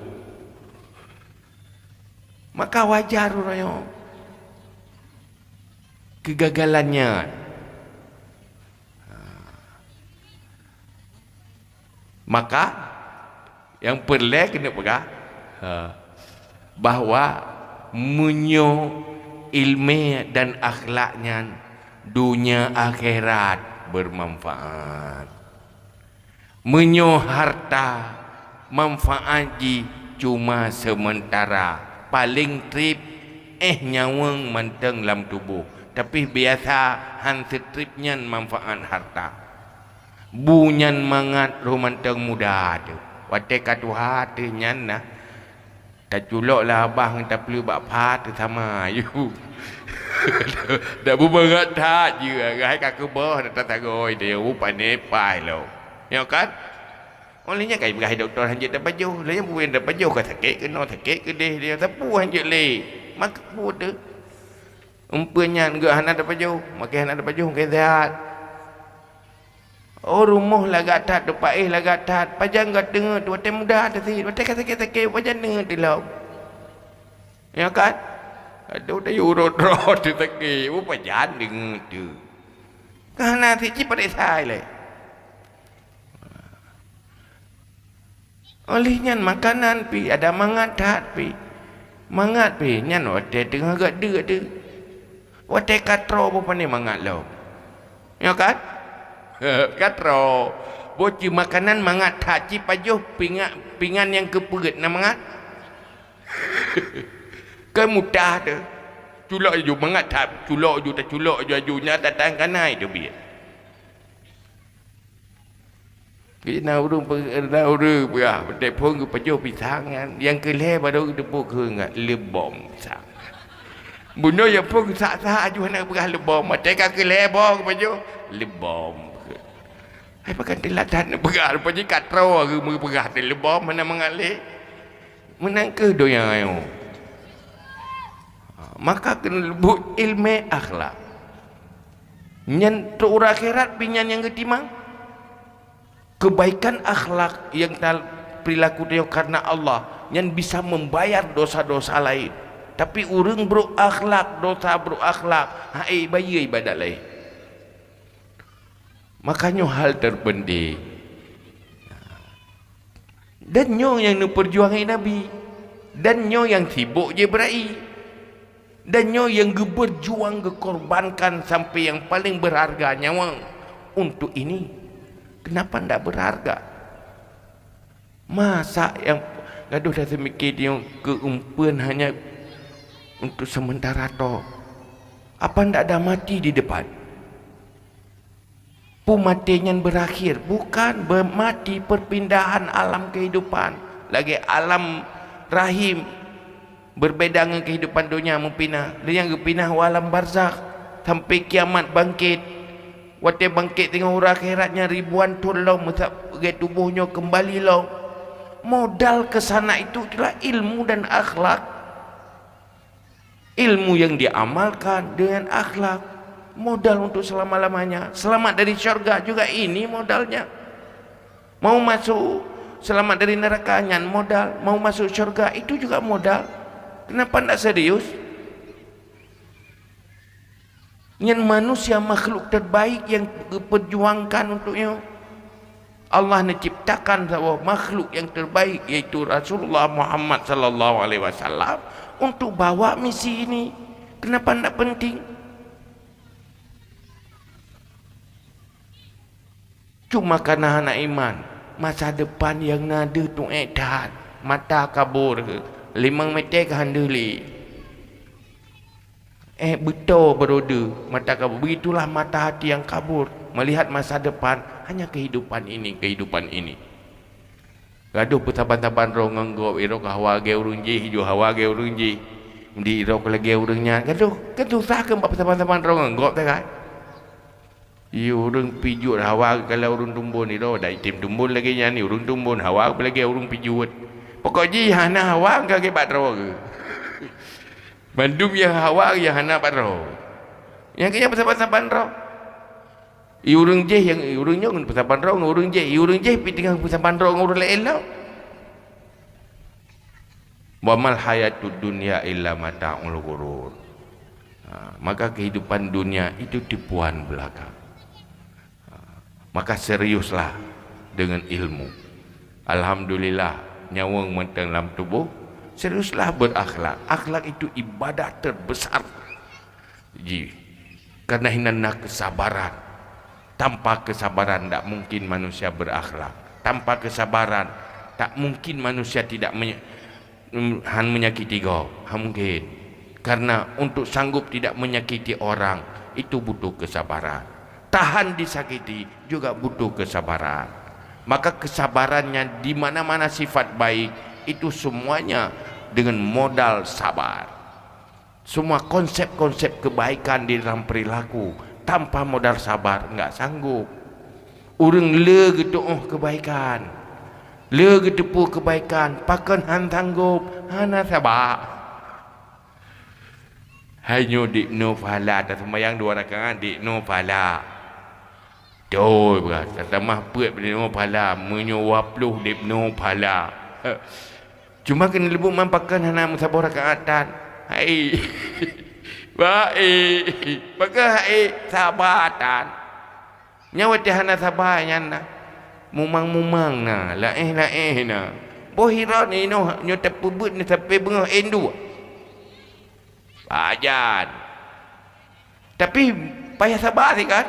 Maka wajar orang kegagalannya. Maka yang perlu kena pegang bahawa menyo ilmu dan akhlaknya dunia akhirat bermanfaat. Menyo harta manfaat cuma sementara. Paling trip nyawang manteng dalam tubuh. Tapi biasa han tripnya manfaat harta. Bunyan mangat romanteng muda tu. Watai katu hati nyana. Tak culok lah abang tak perlu buat pat sama you. Dah berberat tak je. Rai kakak bawah dah tak goi dia rupa nepai lo. Ya kan? Olehnya kai berai doktor hanjit dah baju. Lah yang buat dah baju ka sakit ke no sakit ke dia sapu hanjit le. Mak pu tu. Umpanya enggak hana dah baju. Makan hana dah baju ke sehat. Oh rumah lagak tat depan lagak tat pajang gat dengar dua tem muda tadi dua tem sakit pajang dengar dilau ya kan ada udah urut roh tu sakit pajang dengar tu karena si pada sai le olehnya makanan pi ada mangat tat pi mangat pi nyan wate dengar gat de wate katro apa ni mangat lo ya kan katro boci makanan mangat haji pajuh pingan yang keperit na mangat ke mudah tu culok ju mangat tak culok ju tak culok ju ajunya datang kanai tu biar kena urung berah betul pun ke pajuh pisang yang kelih baru depu ke ngat lebom pisang bunuh yang pun sak-sak ju nak berah lebom mata kelih bom pajuh lebom ai pakai dilatan berat rupanya katro ke berat di lebam mana mengalih menang ke doyan ayo maka kena lebut ilmu akhlak nyan tu akhirat pinyan yang ketimang kebaikan akhlak yang perilaku dia karena Allah yang bisa membayar dosa-dosa lain tapi urang berakhlak dosa berakhlak hai bayar ibadat lain. Makanya hal terpenting dan nyo yang perjuangan Nabi Dan nyo yang sibuk je berai. Dan nyo yang berjuang korbankan sampai yang paling berharga nyawa untuk ini. Kenapa ndak berharga? Masa yang gaduh dah semikir dia keumpuan hanya untuk sementara toh. Apa ndak ada mati di depan? Pematian berakhir, bukan bermati perpindahan alam kehidupan. Lagi alam rahim berbeda dengan kehidupan dunia mempinah. Yang kepinah alam barzakh sampai kiamat bangkit. Waktu bangkit tengok hura akhiratnya ribuan tahun lalu masa tubuhnya kembali lalu. Modal ke sana itu adalah ilmu dan akhlak. Ilmu yang diamalkan dengan akhlak, modal untuk selama-lamanya. Selamat dari syurga juga ini modalnya. Mau masuk selamat dari nerakanya modal, mau masuk syurga itu juga modal. Kenapa tidak serius? Yang manusia makhluk terbaik yang diperjuangkan untuknya. Allah menciptakan sebuah makhluk yang terbaik yaitu Rasulullah Muhammad sallallahu alaihi wasallam untuk bawa misi ini. Kenapa tidak penting? Cuma karena anak iman, masa depan yang nada tu edan, mata kabur 5 meter ke handeli. Betul beroda, mata kabur. Begitulah mata hati yang kabur, melihat masa depan hanya kehidupan ini, kehidupan ini. Gaduh petaban-taban rongang go iro hawa ge urung je hijau hawa ge urung je. Di iro lagi urungnya. Gaduh susah ke petaban-taban rongang go tak kan? Iu urung pijut hawa kalau urung tumbun iro dah itim tumbun lagi nya ni urung tumbun hawa lagi urung pijut. Pokok ji hana hawa ke batro ke. Bandung ya hawa ya hana batro. Yang kaya petaban-taban ro. Urung je yang urungnya ngun petaban ro urung je pi tengah petaban ro urung lain lah. Wa mal hayatud dunya illa mata'ul ghurur. Maka kehidupan dunia itu tipuan belaka. Maka seriuslah dengan ilmu. Alhamdulillah nyawang mentang dalam tubuh. Seriuslah berakhlak. Akhlak itu ibadah terbesar. Karena hinana kesabaran. Tanpa kesabaran tak mungkin manusia berakhlak. Tanpa kesabaran tak mungkin manusia tidak menyakiti kau. Mungkin. Karena untuk sanggup tidak menyakiti orang itu butuh kesabaran. Tahan disakiti juga butuh kesabaran. Maka kesabarannya di mana-mana sifat baik itu semuanya dengan modal sabar. Semua konsep-konsep kebaikan di dalam perilaku tanpa modal sabar enggak sanggup. Urang le gitu kebaikan. Le gitu kebaikan, pakan han sanggup, hana sabar. Hanya di no pala tak sembahyang 2 rakaat di no pala. Tuh berat, tamah puat di no pala, menyewa puluh di no pala. Cuma kena lebih mampakan hana musabah rakaatan. Hai. Baik. Maka hai sabatan. Nyawa hana sabar nyana. Mumang-mumang na, laeh na. Bohira ni no, nyo tepubut ni sampai bengah endu. Ajan. Tapi payah sabar sih kan.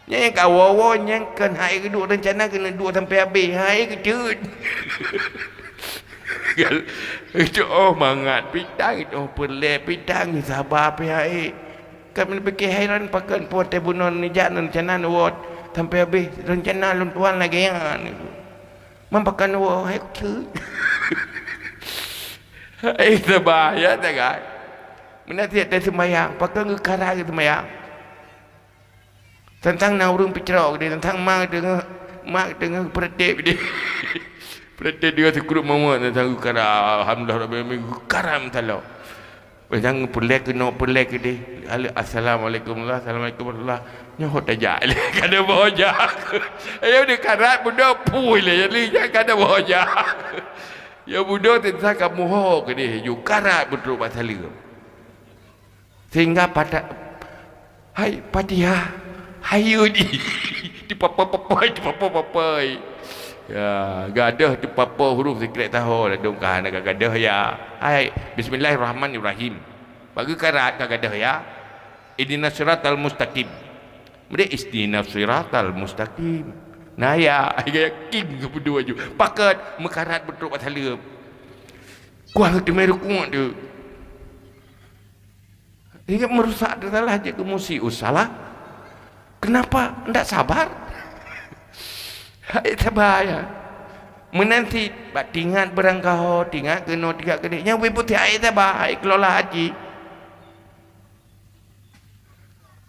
Yang kawawa yang kan hai kedua rencana kena 2 sampai habis. Hai kecut. Itu mangat pitang itu perle pitang sabar hai. Kami fikir hairan pakan puat tebunon ni jalan rencana nuwat sampai habis rencana lun tuan lagi yang mampakan nuwat hai kecut. Hai sabar ya tak kan. Menasihat dan sembahyang pakai ngekara ke sembahyang tentang naurung picerok dia tentang mak dengan pertip dia pertip dia sekrup mama tentang ngekara alhamdulillah rabbil karam talau jangan pelek no pelek dia assalamualaikum warahmatullahi nyoh tajak kada boja ayo dia karat budak pui le jadi kada boja ya budak tentang kamu ho ke dia you karat betul pasal dia sehingga pada hai Fatihah hayu di papai Ya, gadah tu papa huruf sekret tahu lah dong kah nak gadah ya. Hai, bismillahirrahmanirrahim. Bagi karat ka gadah ya. Ihdinas siratal mustaqim. Mereka ihdinas siratal mustaqim. Nah ya, yakin ke berdua ju. Pakat mekarat betul pathala. Kuah tu meru kuat tu. Hingga merusak adalah aja ke musius salah. Kenapa tidak sabar? Hai sabaya. Menanti bak tingat berangkau, tingat kena tiga kali. Yang we putih ai sabah, ai kelola haji.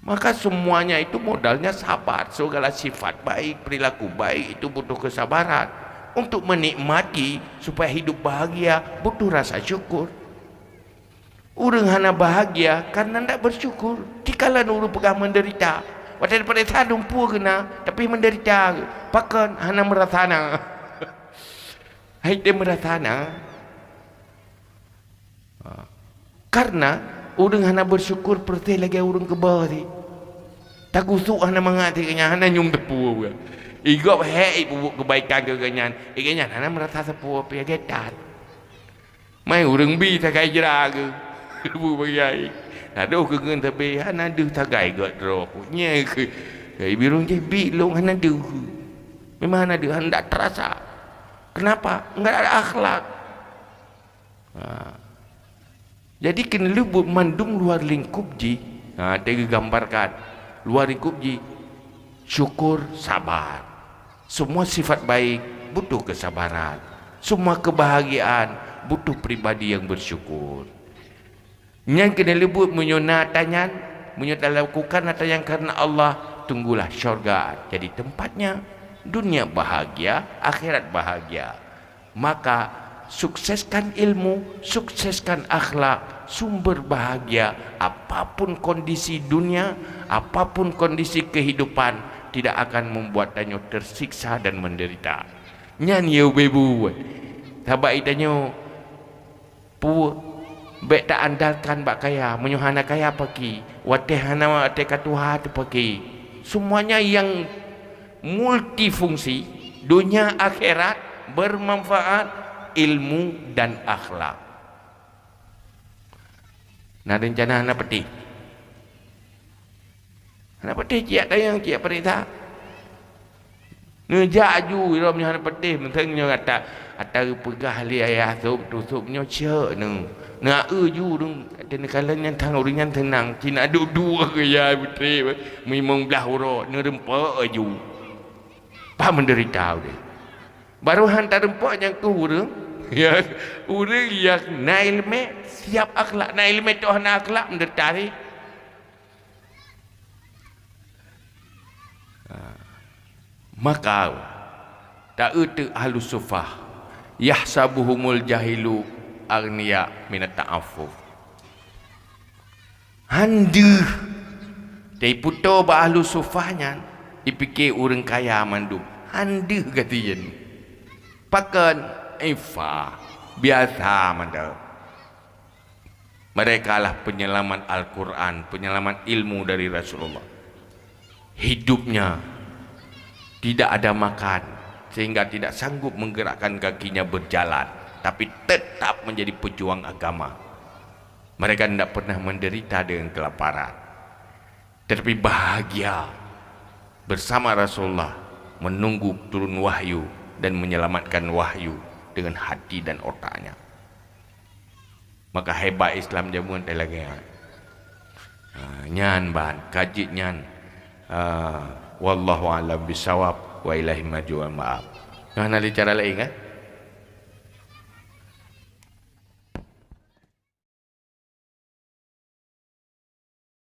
Maka semuanya itu modalnya sabar. Segala sifat baik, perilaku baik itu butuh kesabaran. Untuk menikmati supaya hidup bahagia butuh rasa syukur. Urang hana bahagia karena tidak bersyukur. Dikala urang pegang menderita, waktu daripada sadung pur kena, tapi menderita. Pakan hana merasana. Hai dia merasana. Karena urang hana bersyukur perteh lagi urang ke bawah ni. Tak gusuk hana mangati kanya hana nyum tepu. Igop hei bubuk kebaikan ke kanyan. Kanyan hana merasa sepu apa getat. Mai urang bi tak kai jera ke. Bu bagai. Aduh ke ngen tapi hana deuh tagai got ro. Nya ke. Kai birung je bi long hana deuh. Memang hana deuh hendak terasa. Kenapa? Enggak ada akhlak. Jadi kena lubuk mandung luar lingkup ji. Dia gambarkan luar lingkup ji. Syukur, sabar. Semua sifat baik butuh kesabaran. Semua kebahagiaan butuh pribadi yang bersyukur. Yang kena lebut menyunatannya, lakukan atau yang karena Allah, tunggulah syurga jadi tempatnya. Dunia bahagia, akhirat bahagia. Maka sukseskan ilmu, sukseskan akhlak, sumber bahagia. Apapun kondisi dunia, apapun kondisi kehidupan, tidak akan membuatnya tersiksa dan menderita. Nyan yau bebu. Tabak itanya pu baik tak andalkan bak kaya, menyuhana kaya pagi, watehana wateh katuha tu pagi. Semuanya yang multifungsi, dunia akhirat, bermanfaat, ilmu dan akhlak. Nah rencana anak peti. Anak peti ciak tayang ciak perintah. Ngejak ju ira punya anak peti, mentengnya kata atau pegah li ayah supnya cek nu. Nak ju dong ada kalanya tang orang yang tenang, cina dua ke ya putri. Memang belah uro, nerempa ju. Pak menderita dia. Baru hantar rempak yang ke urang. Ya, urang yang nail me siap akhlak, nail me tu hana akhlak menderita ni. Maka tak utu ahlus sufah yahsabuhumul jahilu agniya minat ta'affuf. Handuh dari puto ba ahlus sufahnya dipikir orang kaya mandum. Handuh kata pakan ifa biasa mandam. Mereka lah penyelamat Al-Quran, penyelamat ilmu dari Rasulullah. Hidupnya tidak ada makan sehingga tidak sanggup menggerakkan kakinya berjalan, tapi tetap menjadi pejuang agama. Mereka tidak pernah menderita dengan kelaparan, tetapi bahagia bersama Rasulullah menunggu turun wahyu dan menyelamatkan wahyu dengan hati dan otaknya. Maka hebat Islam jamuan lagi. Nyan ban kajit nyan. Wallahu a'lam bisawab wa ilahi maju wa ma'ab. Nah, nanti cara lain kan?